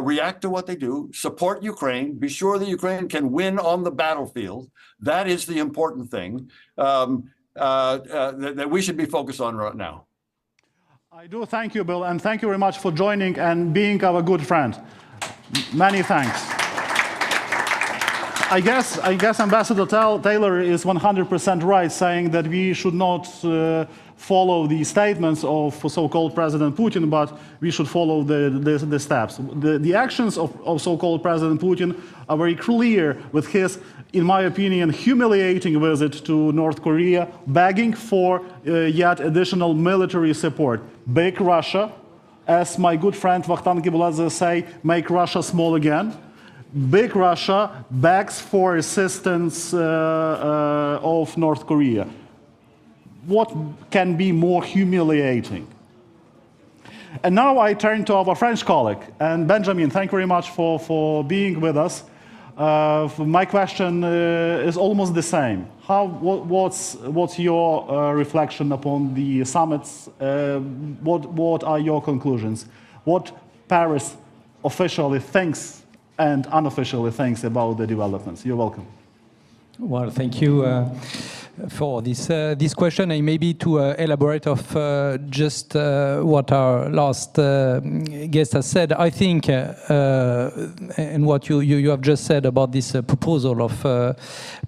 react to what they do, support Ukraine, be sure that Ukraine can win on the battlefield. That is the important thing that we should be focused on right now. I do thank you, Bill, and thank you very much for joining and being our good friend. Many thanks. I guess Ambassador Taylor is 100% right, saying that we should not follow the statements of so-called President Putin, but we should follow the steps. The actions of so-called President Putin are very clear with his, in my opinion, humiliating visit to North Korea, begging for yet additional military support. Big Russia, as my good friend Vakhtang Gibuladze say, make Russia small again. Big Russia begs for assistance of North Korea. What can be more humiliating? And now I turn to our French colleague. And Benjamin, thank you very much for being with us. My question is almost the same. What's your reflection upon the summits? What are your conclusions? What Paris officially thinks and unofficially thinks about the developments? You're welcome. Well, thank you for this question, and maybe to elaborate of just what our last guest has said. I think, and what you have just said about this proposal of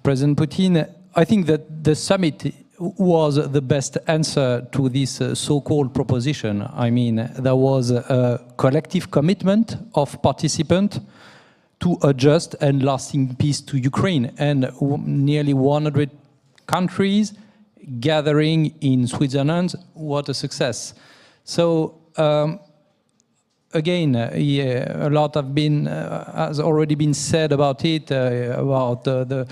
President Putin, I think that the summit was the best answer to this so-called proposition. I mean, there was a collective commitment of participants to a just and lasting peace to Ukraine, and nearly 100 countries gathering in Switzerland. What a success. So again, a lot has already been said about it, about the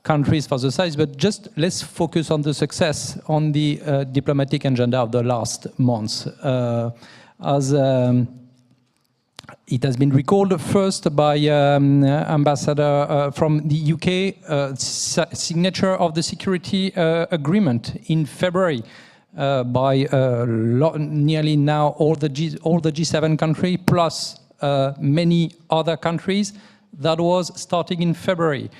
countries for the size, but just let's focus on the success, on the diplomatic agenda of the last months. As It has been recalled first by Ambassador from the UK, signature of the security agreement in February by nearly now all the G7 countries plus many other countries. That was starting in February.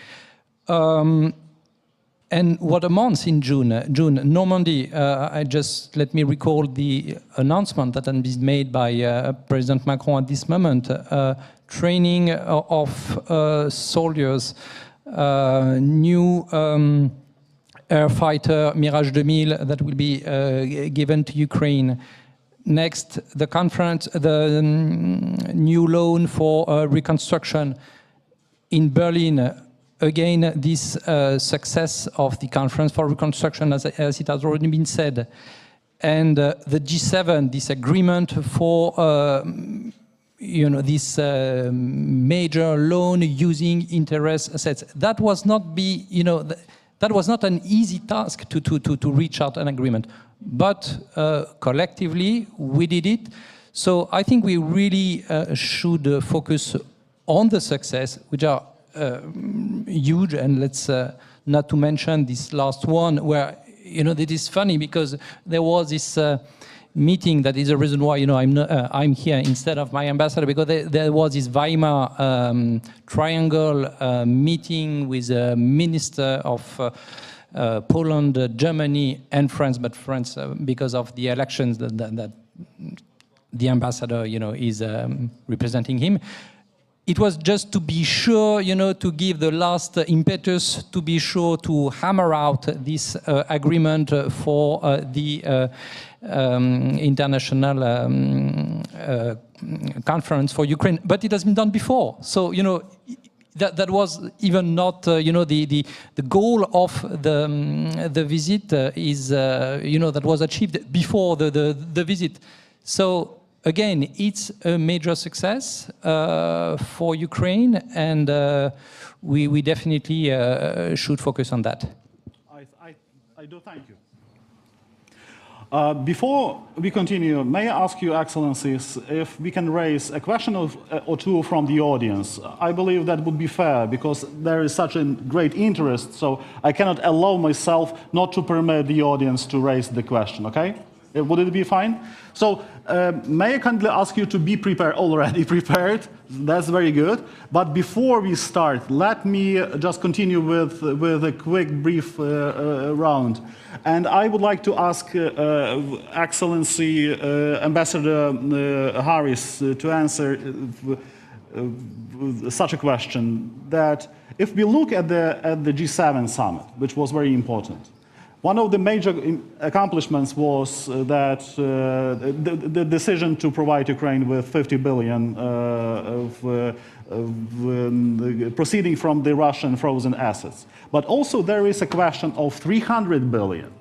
And what a month in June, Normandy, let me recall the announcement that has been made by President Macron at this moment, training of soldiers, new air fighter Mirage 2000 that will be given to Ukraine. Next, the conference, the new loan for reconstruction in Berlin. Again, this success of the conference for reconstruction, as it has already been said, and the G7, this agreement for this major loan using interest assets. That was not that was not an easy task to reach out an agreement, but collectively we did it. So I think we really should focus on the success, which are huge, and let's not to mention this last one, where it is funny because there was this meeting. That is the reason why I'm here instead of my ambassador, because there was this Weimar triangle meeting with a minister of Poland, Germany, and France, but France because of the elections that the ambassador is representing him. It was just to be sure, to give the last impetus, to be sure to hammer out this agreement for the international conference for Ukraine. But it has been done before. So, that was even not, the goal of the visit is, that was achieved before the visit. So, again, it's a major success for Ukraine, and we definitely should focus on that. I do thank you. Before we continue, may I ask you, Excellencies, if we can raise a question or two from the audience? I believe that would be fair, because there is such a great interest, so I cannot allow myself not to permit the audience to raise the question, okay? Would it be fine? So may I kindly ask you to be prepared, already prepared? That's very good. But before we start, let me just continue with a quick, brief round. And I would like to ask Excellency Ambassador Harris to answer such a question, that if we look at the G7 summit, which was very important, one of the major accomplishments was that the decision to provide Ukraine with 50 billion proceeding from the Russian frozen assets. But also there is a question of 300 billion.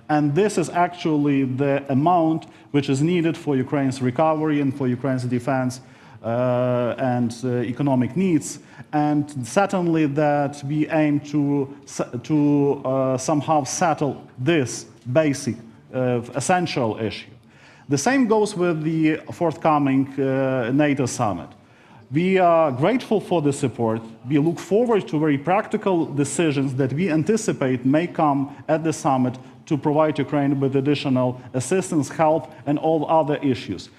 And this is actually the amount which is needed for Ukraine's recovery and for Ukraine's defense and economic needs. And certainly that we aim to somehow settle this basic, essential issue. The same goes with the forthcoming NATO summit. We are grateful for the support. We look forward to very practical decisions that we anticipate may come at the summit to provide Ukraine with additional assistance, help, and all other issues.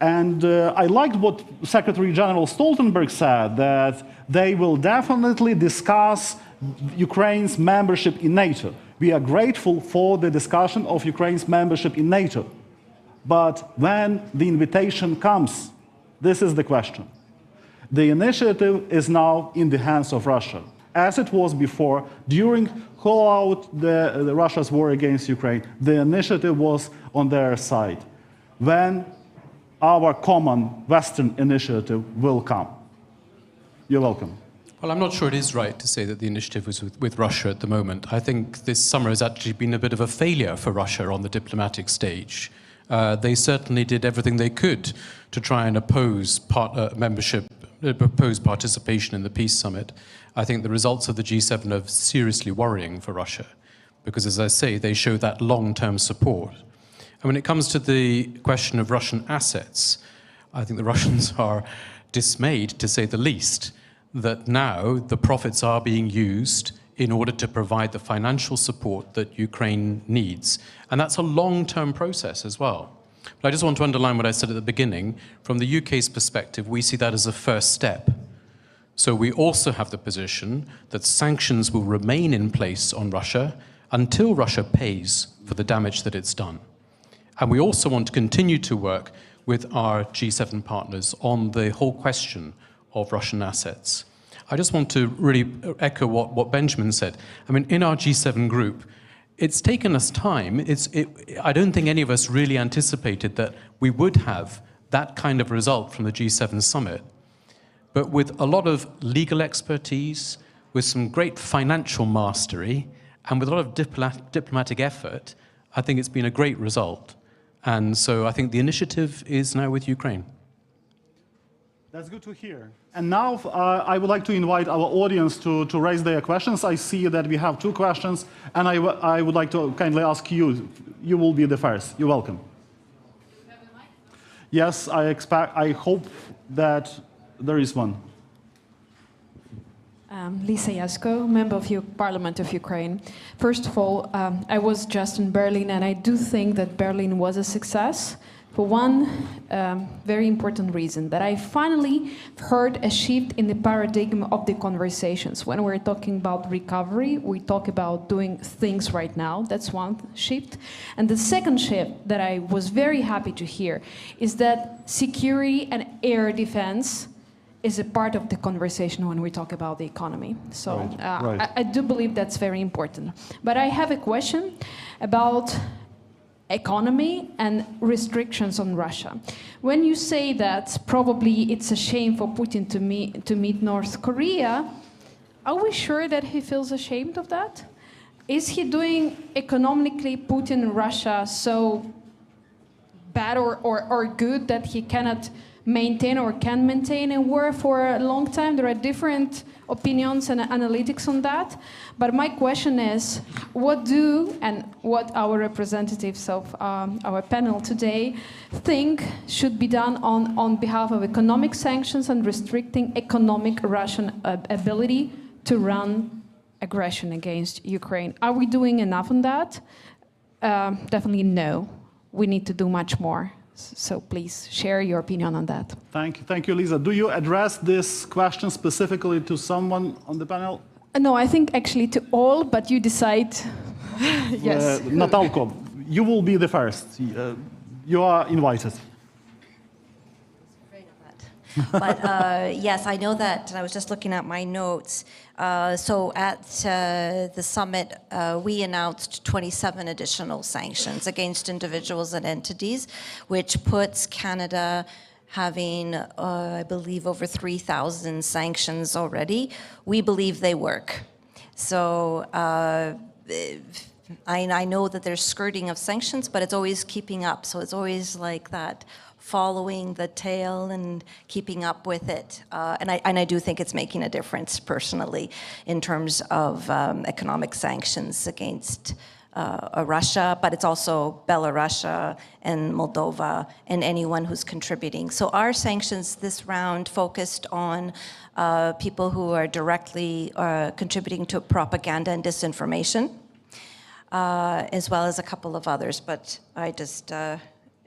And I liked what Secretary General Stoltenberg said, that they will definitely discuss Ukraine's membership in NATO. We are grateful for the discussion of Ukraine's membership in NATO. But when the invitation comes, this is the question. The initiative is now in the hands of Russia, as it was before. During the Russia's war against Ukraine, the initiative was on their side. When our common Western initiative will come. You're welcome. Well, I'm not sure it is right to say that the initiative was with Russia at the moment. I think this summer has actually been a bit of a failure for Russia on the diplomatic stage. They certainly did everything they could to try and oppose participation in the peace summit. I think the results of the G7 are seriously worrying for Russia, because, as I say, they show that long-term support. And when it comes to the question of Russian assets, I think the Russians are dismayed, to say the least, that now the profits are being used in order to provide the financial support that Ukraine needs. And that's a long-term process as well. But I just want to underline what I said at the beginning. From the UK's perspective, we see that as a first step. So we also have the position that sanctions will remain in place on Russia until Russia pays for the damage that it's done. And we also want to continue to work with our G7 partners on the whole question of Russian assets. I just want to really echo what Benjamin said. I mean, in our G7 group, it's taken us time. I don't think any of us really anticipated that we would have that kind of result from the G7 summit. But with a lot of legal expertise, with some great financial mastery, and with a lot of diplomatic effort, I think it's been a great result. And so I think the initiative is now with Ukraine. That's good to hear. And now I would like to invite our audience to raise their questions. I see that we have 2 questions, and I would like to kindly ask you. You will be the first. You're welcome. Yes, I hope that there is one. Lisa Yasko, member of Parliament of Ukraine. First of all, I was just in Berlin, and I do think that Berlin was a success for one very important reason, that I finally heard a shift in the paradigm of the conversations. When we're talking about recovery, we talk about doing things right now. That's one shift. And the second shift that I was very happy to hear is that security and air defense is a part of the conversation when we talk about the economy. So right. I do believe that's very important. But I have a question about economy and restrictions on Russia. When you say that probably it's a shame for Putin to meet North Korea, are we sure that he feels ashamed of that? Is he doing economically Putin and Russia so bad or good that he cannot maintain or can maintain a war for a long time? There are different opinions and analytics on that. But my question is, what our representatives of our panel today think should be done on behalf of economic sanctions and restricting economic Russian ability to run aggression against Ukraine? Are we doing enough on that? Definitely no. We need to do much more. So please share your opinion on that. Thank you, Lisa. Do you address this question specifically to someone on the panel? No, I think actually to all, but you decide. Yes. Natalka, you will be the first. You are invited. But yes, I know that. I was just looking at my notes. So at the summit, we announced 27 additional sanctions against individuals and entities, which puts Canada having, I believe, over 3,000 sanctions already. We believe they work. So I know that there's skirting of sanctions, but it's always keeping up. So it's always like that, following the tail and keeping up with it. And I do think it's making a difference personally in terms of economic sanctions against Russia, but it's also Belarus and Moldova and anyone who's contributing. So our sanctions this round focused on people who are directly contributing to propaganda and disinformation, as well as a couple of others, but I just...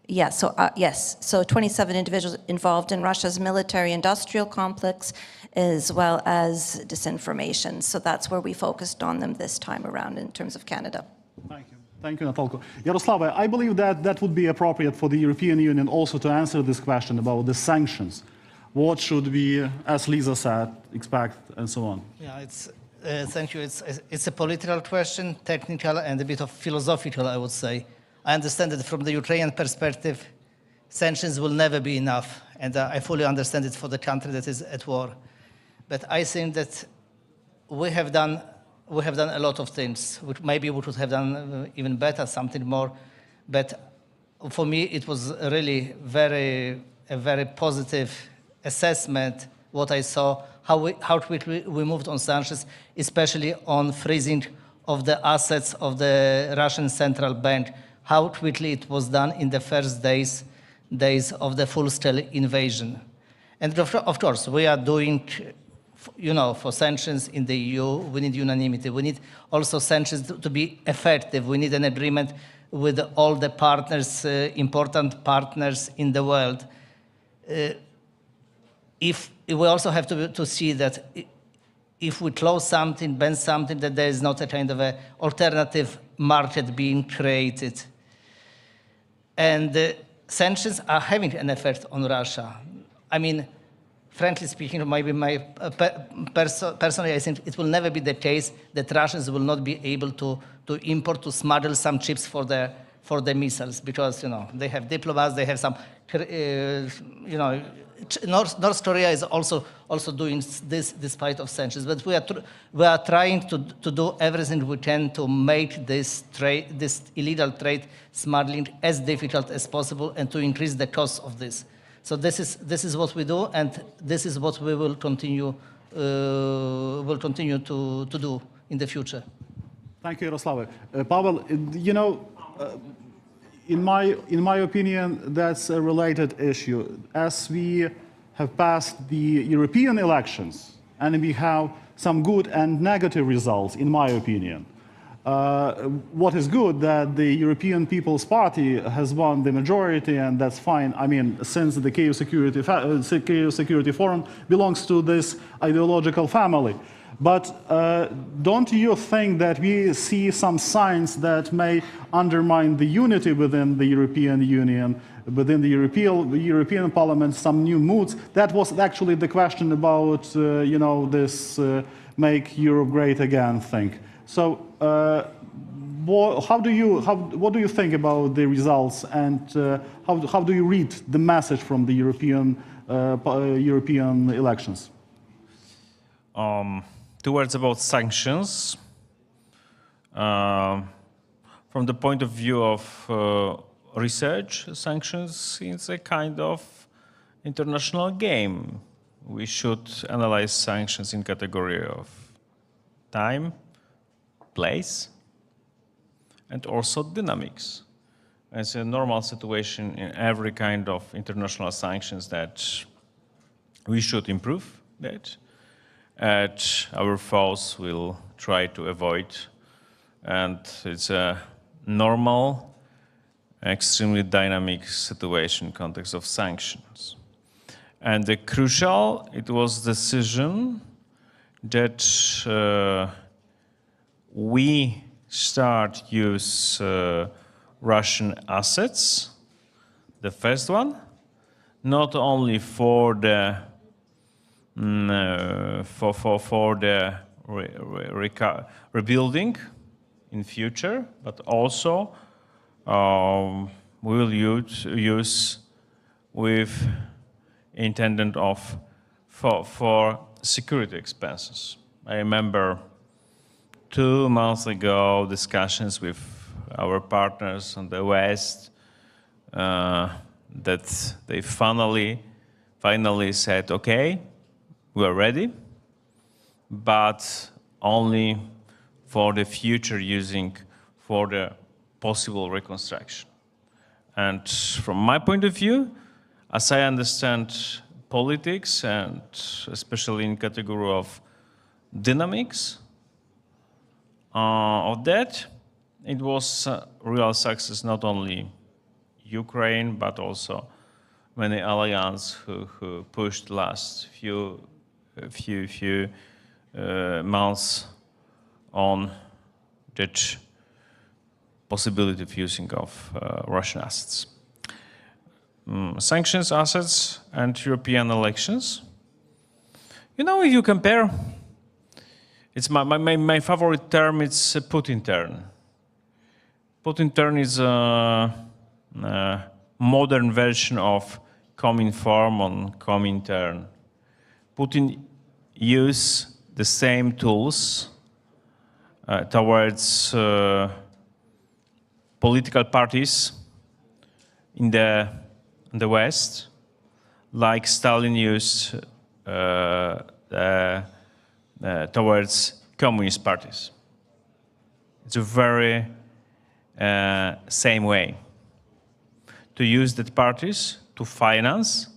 yes, so 27 individuals involved in Russia's military-industrial complex, as well as disinformation. So that's where we focused on them this time around in terms of Canada. Thank you, Natalka. Yaroslava, I believe that would be appropriate for the European Union also to answer this question about the sanctions. What should we, as Lisa said, expect, and so on? Yeah, thank you. It's a political question, technical, and a bit of philosophical, I would say. I understand that from the Ukrainian perspective, sanctions will never be enough, and I fully understand it for the country that is at war. But I think that we have done a lot of things, which maybe we could have done even better, something more. But for me, it was really a very positive assessment, what I saw, how quickly we moved on sanctions, especially on freezing of the assets of the Russian central bank, how quickly it was done in the first days of the full-scale invasion. And of course, we are doing, for sanctions in the EU, we need unanimity. We need also sanctions to be effective. We need an agreement with all the partners, important partners in the world. If we also have to see that if we close something, ban something, that there is not a kind of a alternative market being created. And sanctions are having an effect on Russia. I mean, frankly speaking, maybe personally, I think it will never be the case that Russians will not be able to import, to smuggle some chips for the missiles, because they have diplomats, they have some, North Korea is also doing this despite of sanctions. But we are trying to do everything we can to make this illegal trade smuggling as difficult as possible and to increase the cost of this. So this is what we do, and this is what we will continue to do in the future. Thank you, Yaroslav. Pavel, in my opinion, that's a related issue. As we have passed the European elections, and we have some good and negative results, in my opinion. What is good that the European People's Party has won the majority, and that's fine. I mean, since the Kyiv Security Forum belongs to this ideological family. But don't you think that we see some signs that may undermine the unity within the European Union, within the European Parliament, some new moods? That was actually the question about, this make Europe great again thing. So what do you think about the results, and how do you read the message from the European elections? Two words about sanctions. From the point of view of research, sanctions is a kind of international game. We should analyze sanctions in category of time, place, and also dynamics. It's a normal situation in every kind of international sanctions that we should improve that. Our foes will try to avoid, and it's a normal, extremely dynamic situation in context of sanctions. And the crucial, it was decision that we start use Russian assets, the first one, not only for the rebuilding in future, but also we will use with intended of for security expenses. I remember 2 months ago discussions with our partners in the West that they finally said, okay, we are ready, but only for the future using for the possible reconstruction. And from my point of view, as I understand politics, and especially in category of dynamics of that, it was a real success, not only Ukraine, but also many alliances who pushed last few months on that possibility of using of Russian assets. Sanctions, assets, and European elections. If you compare, it's my favorite term, it's a Putin turn. Putin turn is a modern version of Cominform on Comintern. Putin use the same tools towards political parties in the West, like Stalin used towards communist parties. It's a very same way to use that parties to finance,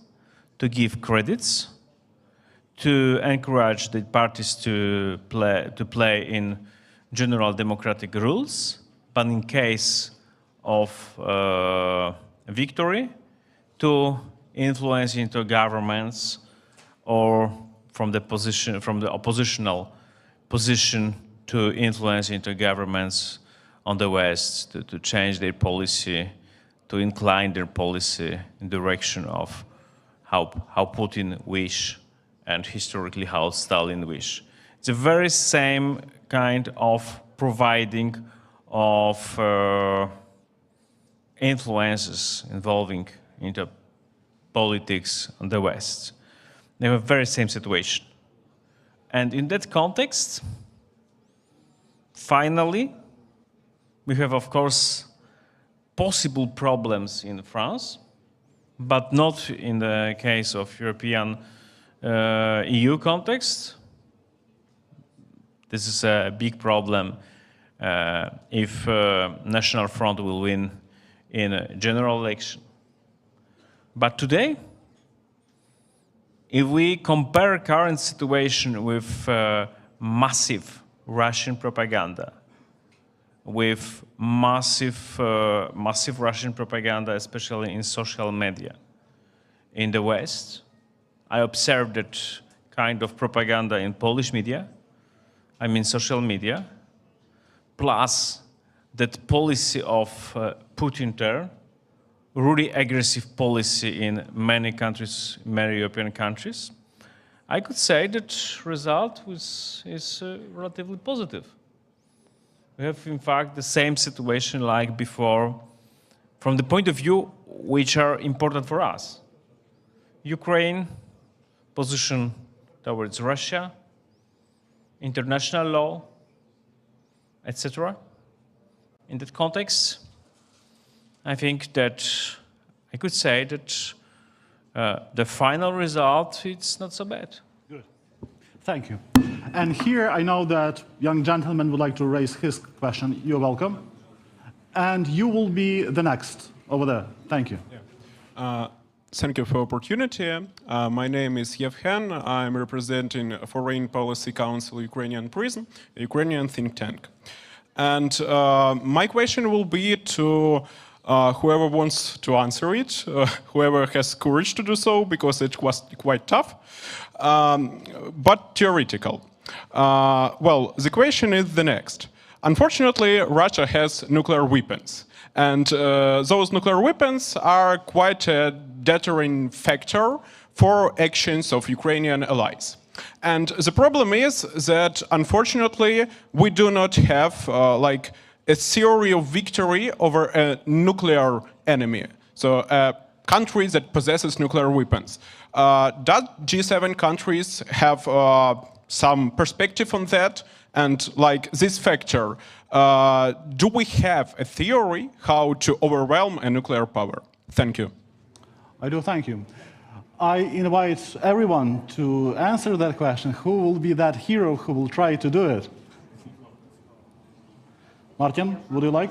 to give credits, to encourage the parties to play in general democratic rules, but in case of victory, to influence into governments or from the oppositional position to influence into governments on the West, to change their policy, to incline their policy in the direction of how Putin wish and historically how Stalin wish. It's the very same kind of providing of influences involving into politics in the West. They have a very same situation. And in that context, finally, we have, of course, possible problems in France, but not in the case of European EU context. This is a big problem if National Front will win in a general election. But today, if we compare current situation with massive Russian propaganda, with massive Russian propaganda, especially in social media in the West, I observed that kind of propaganda in Polish media, I mean social media, plus that policy of Putin there, really aggressive policy in many countries, many European countries, I could say that result is relatively positive. We have, in fact, the same situation like before from the point of view which are important for us. Ukraine, position towards Russia, international law, etc. In that context, I think that I could say that the final result, it's not so bad. Good. Thank you. And here I know that young gentleman would like to raise his question. You're welcome. And you will be the next over there. Thank you. Yeah. Thank you for the opportunity. My name is Yevhen. I'm representing Foreign Policy Council Ukrainian Prism, a Ukrainian think tank. And my question will be to whoever wants to answer it, whoever has courage to do so, because it was quite tough, but theoretical. Well, the question is the next. Unfortunately, Russia has nuclear weapons. And those nuclear weapons are quite a deterrent factor for actions of Ukrainian allies. And the problem is that, unfortunately, we do not have like a theory of victory over a nuclear enemy. So a country that possesses nuclear weapons. Does G7 countries have some perspective on that? And like this factor, do we have a theory how to overwhelm a nuclear power? Thank you. I do, thank you. I invite everyone to answer that question. Who will be that hero who will try to do it? Martin, would you like?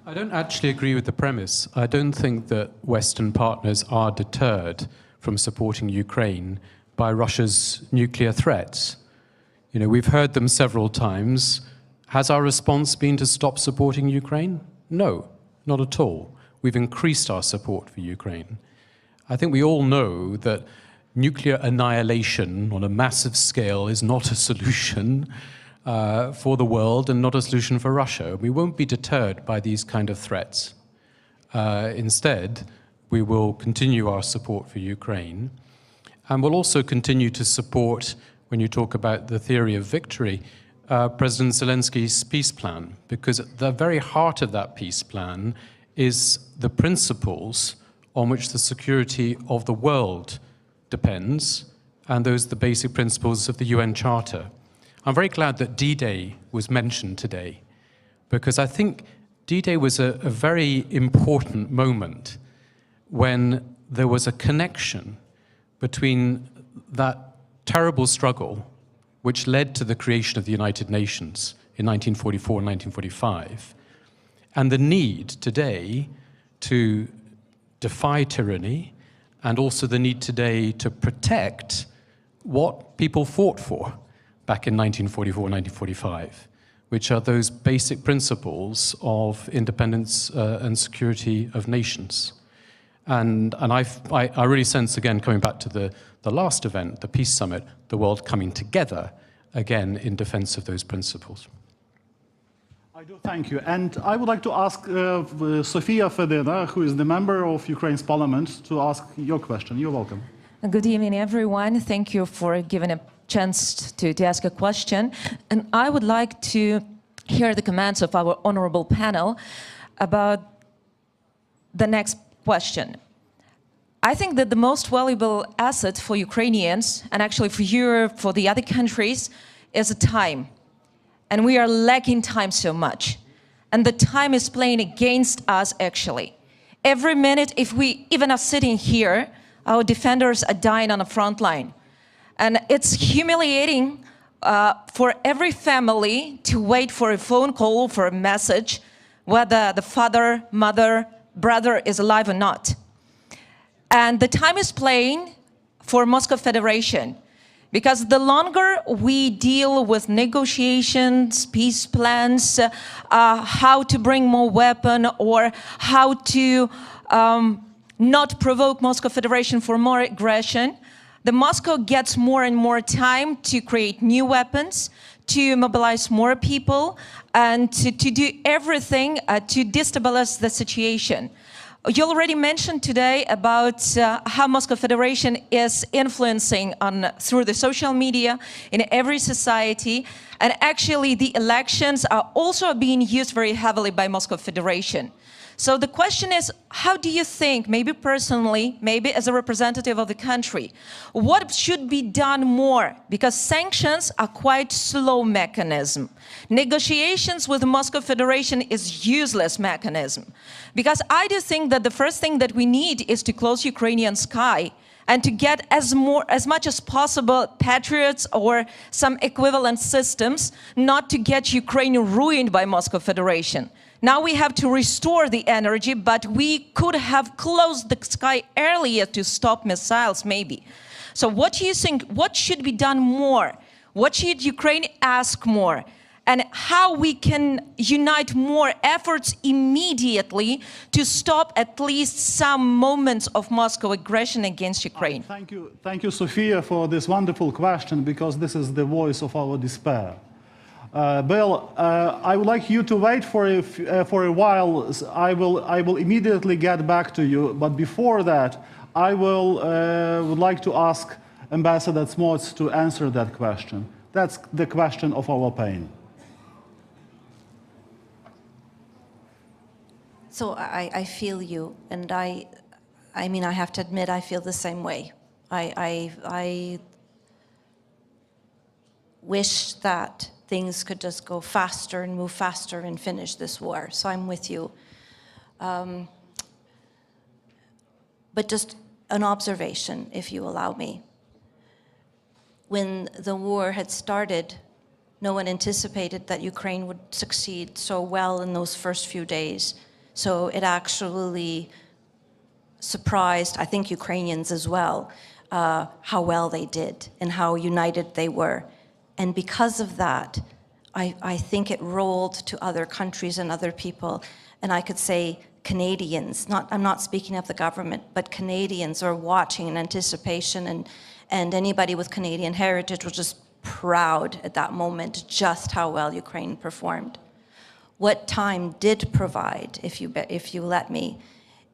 I don't actually agree with the premise. I don't think that Western partners are deterred from supporting Ukraine by Russia's nuclear threats. You know, we've heard them several times. Has our response been to stop supporting Ukraine? No, not at all. We've increased our support for Ukraine. I think we all know that nuclear annihilation on a massive scale is not a solution for the world and not a solution for Russia. We won't be deterred by these kind of threats. Instead, we will continue our support for Ukraine. And we'll also continue to support, when you talk about the theory of victory, President Zelensky's peace plan, because at the very heart of that peace plan is the principles on which the security of the world depends, and those are the basic principles of the UN Charter. I'm very glad that D-Day was mentioned today, because I think D-Day was a very important moment when there was a connection between that terrible struggle which led to the creation of the United Nations in 1944 and 1945, and the need today to defy tyranny and also the need today to protect what people fought for back in 1944, 1945, which are those basic principles of independence and security of nations. And I really sense, again, coming back to the last event, the Peace Summit, the world coming together, again, in defense of those principles. I do thank you. And I would like to ask Sofia Fedina, who is the member of Ukraine's parliament, to ask your question. You're welcome. Good evening, everyone. Thank you for giving a chance to ask a question. And I would like to hear the comments of our honorable panel about the next question. I think that the most valuable asset for Ukrainians, and actually for Europe, for the other countries, is time. And we are lacking time so much. And the time is playing against us, actually. Every minute, if we even are sitting here, our defenders are dying on the front line. And it's humiliating for every family to wait for a phone call, for a message, whether the father, mother, brother is alive or not. And the time is playing for Moscow Federation, because the longer we deal with negotiations, peace plans, how to bring more weapon, or how to not provoke Moscow Federation for more aggression, the Moscow gets more and more time to create new weapons, to mobilize more people, and to do everything to destabilize the situation. You already mentioned today about how Moscow Federation is influencing through the social media in every society, and actually the elections are also being used very heavily by Moscow Federation. So the question is, how do you think, maybe personally, maybe as a representative of the country, what should be done more? Because sanctions are quite slow mechanism. Negotiations with the Moscow Federation is useless mechanism. Because I do think that the first thing that we need is to close Ukrainian sky and to get as much as possible patriots or some equivalent systems, not to get Ukraine ruined by Moscow Federation. Now we have to restore the energy, but we could have closed the sky earlier to stop missiles, maybe. So what do you think, what should be done more? What should Ukraine ask more? And how we can unite more efforts immediately to stop at least some moments of Moscow aggression against Ukraine? Thank you, Sofia, for this wonderful question, because this is the voice of our despair. Bill, I would like you to wait for a while. I will immediately get back to you. But before that, I would like to ask Ambassador Cmoc to answer that question. That's the question of our pain. So I feel you, and I mean, I have to admit, I feel the same way. I wish that things could just go faster and move faster and finish this war. So I'm with you. But just an observation, if you allow me. When the war had started, no one anticipated that Ukraine would succeed so well in those first few days. So it actually surprised, I think, Ukrainians as well, how well they did and how united they were. And because of that, I think it rolled to other countries and other people. And I could say Canadians, I'm not speaking of the government, but Canadians are watching in anticipation, and anybody with Canadian heritage was just proud at that moment just how well Ukraine performed. What time did provide, if you let me,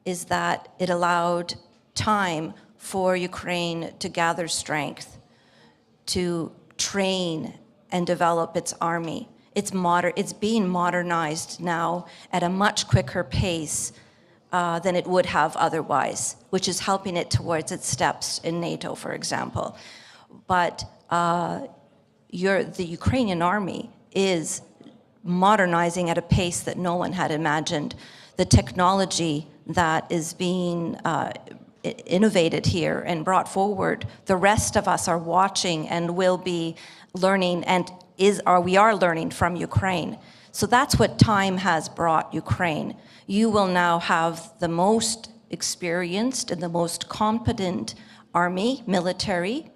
is that it allowed time for Ukraine to gather strength, to train and develop its army. It's being modernized now at a much quicker pace than it would have otherwise, which is helping it towards its steps in NATO, for example. But the Ukrainian army is modernizing at a pace that no one had imagined. The technology that is being innovated here and brought forward, the rest of us are watching and will be learning, and we are learning from Ukraine. So that's what time has brought Ukraine. You will now have the most experienced and the most competent army, military,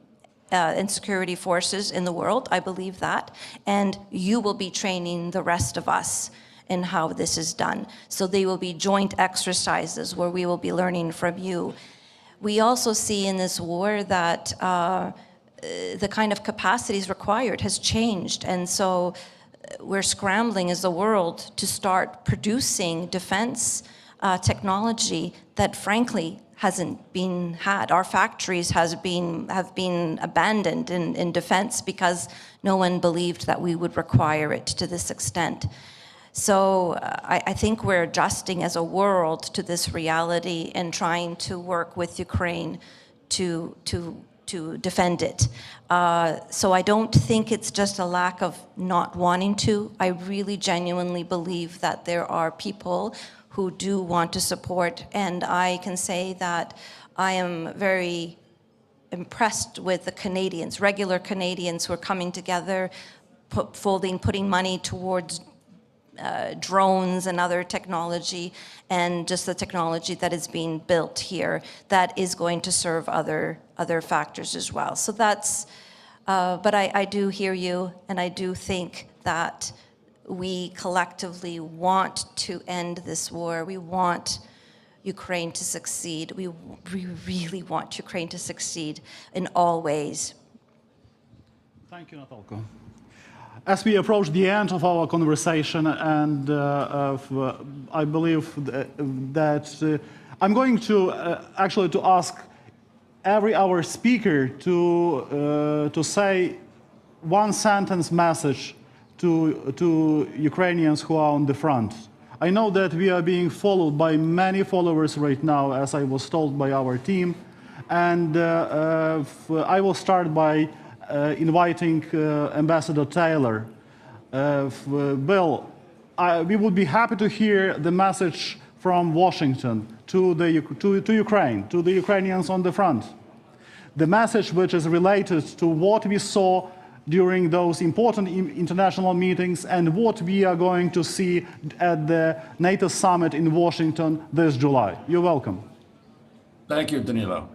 and security forces in the world. I believe that. And you will be training the rest of us in how this is done. So they will be joint exercises where we will be learning from you. We also see in this war that the kind of capacities required has changed. And so we're scrambling as a world to start producing defense technology that frankly hasn't been had. Our factories have been abandoned in defense because no one believed that we would require it to this extent. So I think we're adjusting as a world to this reality and trying to work with Ukraine to defend it. So I don't think it's just a lack of not wanting to. I really genuinely believe that there are people who do want to support, and I can say that I am very impressed with the Canadians, regular Canadians who are coming together, putting money towards drones and other technology, and just the technology that is being built here that is going to serve other factors as well. So that's, but I do hear you, and I do think that we collectively want to end this war. We want Ukraine to succeed. We really want Ukraine to succeed in all ways. Thank you, Natalka. As we approach the end of our conversation, and I believe that I'm going to actually to ask our speaker to say one sentence message to Ukrainians who are on the front. I know that we are being followed by many followers right now, as I was told by our team, and I will start by inviting Ambassador Taylor. Bill, we would be happy to hear the message from Washington to Ukraine, to the Ukrainians on the front. The message which is related to what we saw during those important international meetings and what we are going to see at the NATO summit in Washington this July. You're welcome. Thank you, Danylo.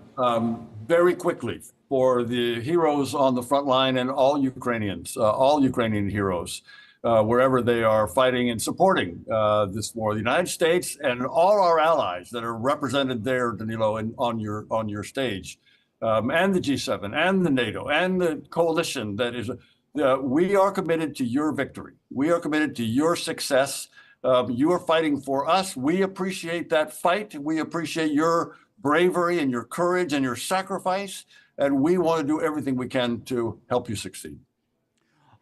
Very quickly, for the heroes on the front line and all Ukrainians, all Ukrainian heroes, wherever they are fighting and supporting this war, the United States and all our allies that are represented there, Danylo, on your stage, and the G7 and the NATO and the coalition that is, we are committed to your victory. We are committed to your success. You are fighting for us. We appreciate that fight. We appreciate your bravery and your courage and your sacrifice. And we want to do everything we can to help you succeed.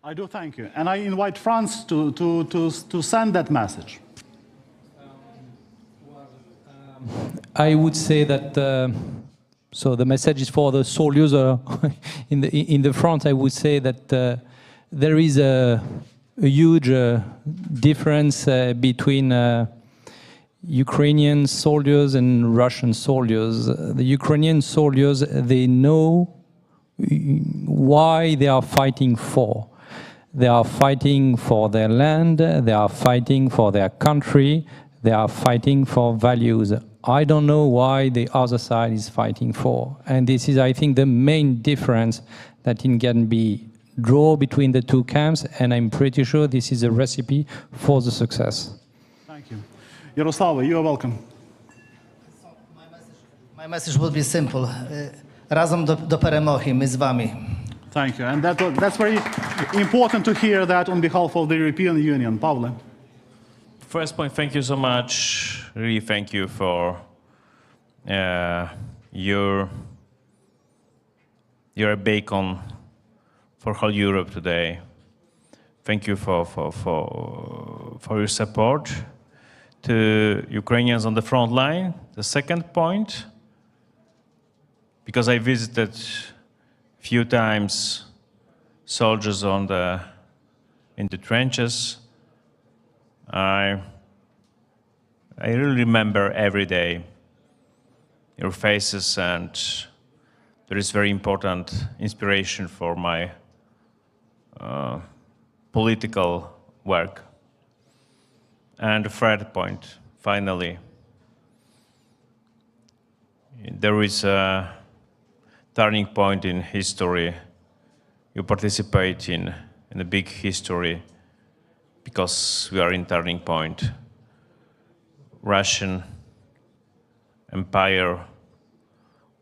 I do thank you. And I invite France to send that message. I would say that, so the message is for the soldiers in the front. I would say that there is a huge difference between Ukrainian soldiers and Russian soldiers. The Ukrainian soldiers, they know why they are fighting for. They are fighting for their land, they are fighting for their country, they are fighting for values. I don't know why the other side is fighting for. And this is, I think, the main difference that can be drawn between the two camps, and I'm pretty sure this is a recipe for the success. Thank you. Yaroslava, you are welcome. My message will be simple. Razem do перемоги, ми з вами. Thank you. And that's very important to hear that on behalf of the European Union. Pavle. First point, thank you so much. Really thank you for your a beacon for whole Europe today. Thank you for your support to Ukrainians on the front line. The second point, because I visited few times soldiers in the trenches, I really remember every day your faces, and there is very important inspiration for my political work. And the third point, finally, there is a turning point in history. You participate in a big history because we are in turning point. Russian Empire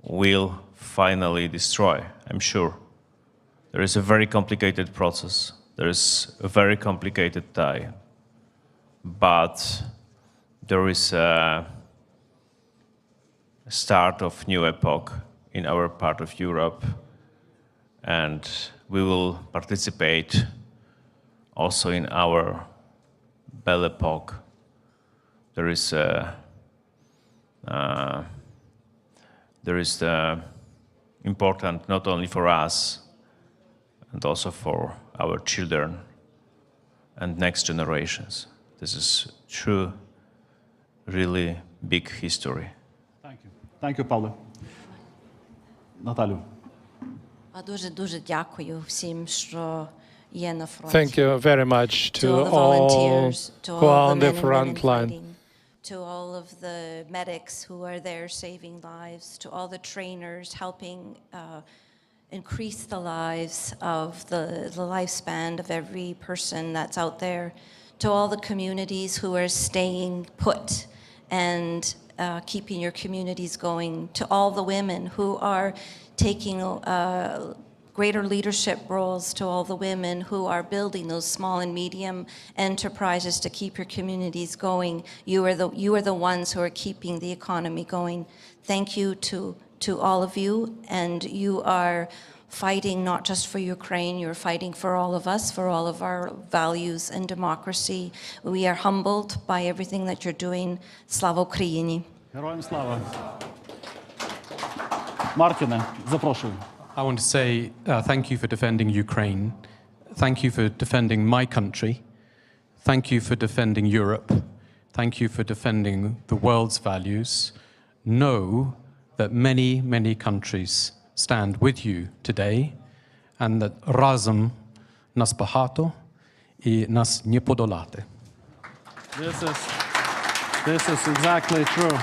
will finally destroy, I'm sure. There is a very complicated process. There is a very complicated time. But there is a start of new epoch in our part of Europe, and we will participate also in our Belle Epoque. There is the important not only for us and also for our children and next generations. This is true, really big history. Thank you. Thank you, Pavle. Наталю. Дуже дякую всім, що є на фронті. Thank you very much to all the all volunteers, to who are all on the the men and front women line. fighting, to all of the medics who are there saving lives, to all the trainers helping increase the lives of the lifespan of every person that's out there, to all the communities who are staying put and keeping your communities going, to all the women who are taking greater leadership roles, to all the women who are building those small and medium enterprises to keep your communities going. You are the ones who are keeping the economy going. Thank you to all of you, and you are fighting not just for Ukraine, you're fighting for all of us, for all of our values and democracy. We are humbled by everything that you're doing. Slava Ukraini. Героям слава. Мартіне, запрошую. I want to say thank you for defending Ukraine. Thank you for defending my country. Thank you for defending Europe. Thank you for defending the world's values. Know that many, many countries stand with you today, and that разом нас багато і нас не подолати. This is exactly true.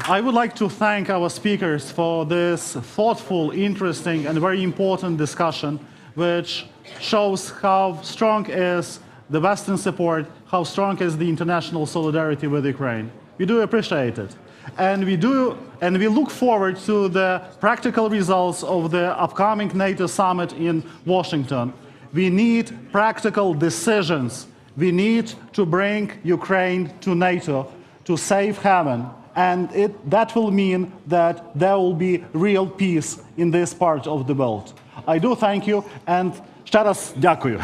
I would like to thank our speakers for this thoughtful, interesting, and very important discussion, which shows how strong is the Western support, how strong is the international solidarity with Ukraine. We do appreciate it. And we look forward to the practical results of the upcoming NATO summit in Washington. We need practical decisions. We need to bring Ukraine to NATO, to safe haven. And that will mean that there will be real peace in this part of the world. I do thank you, and ще раз дякую.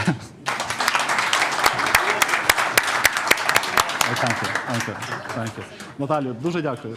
Thank you. Наталю, дуже дякую.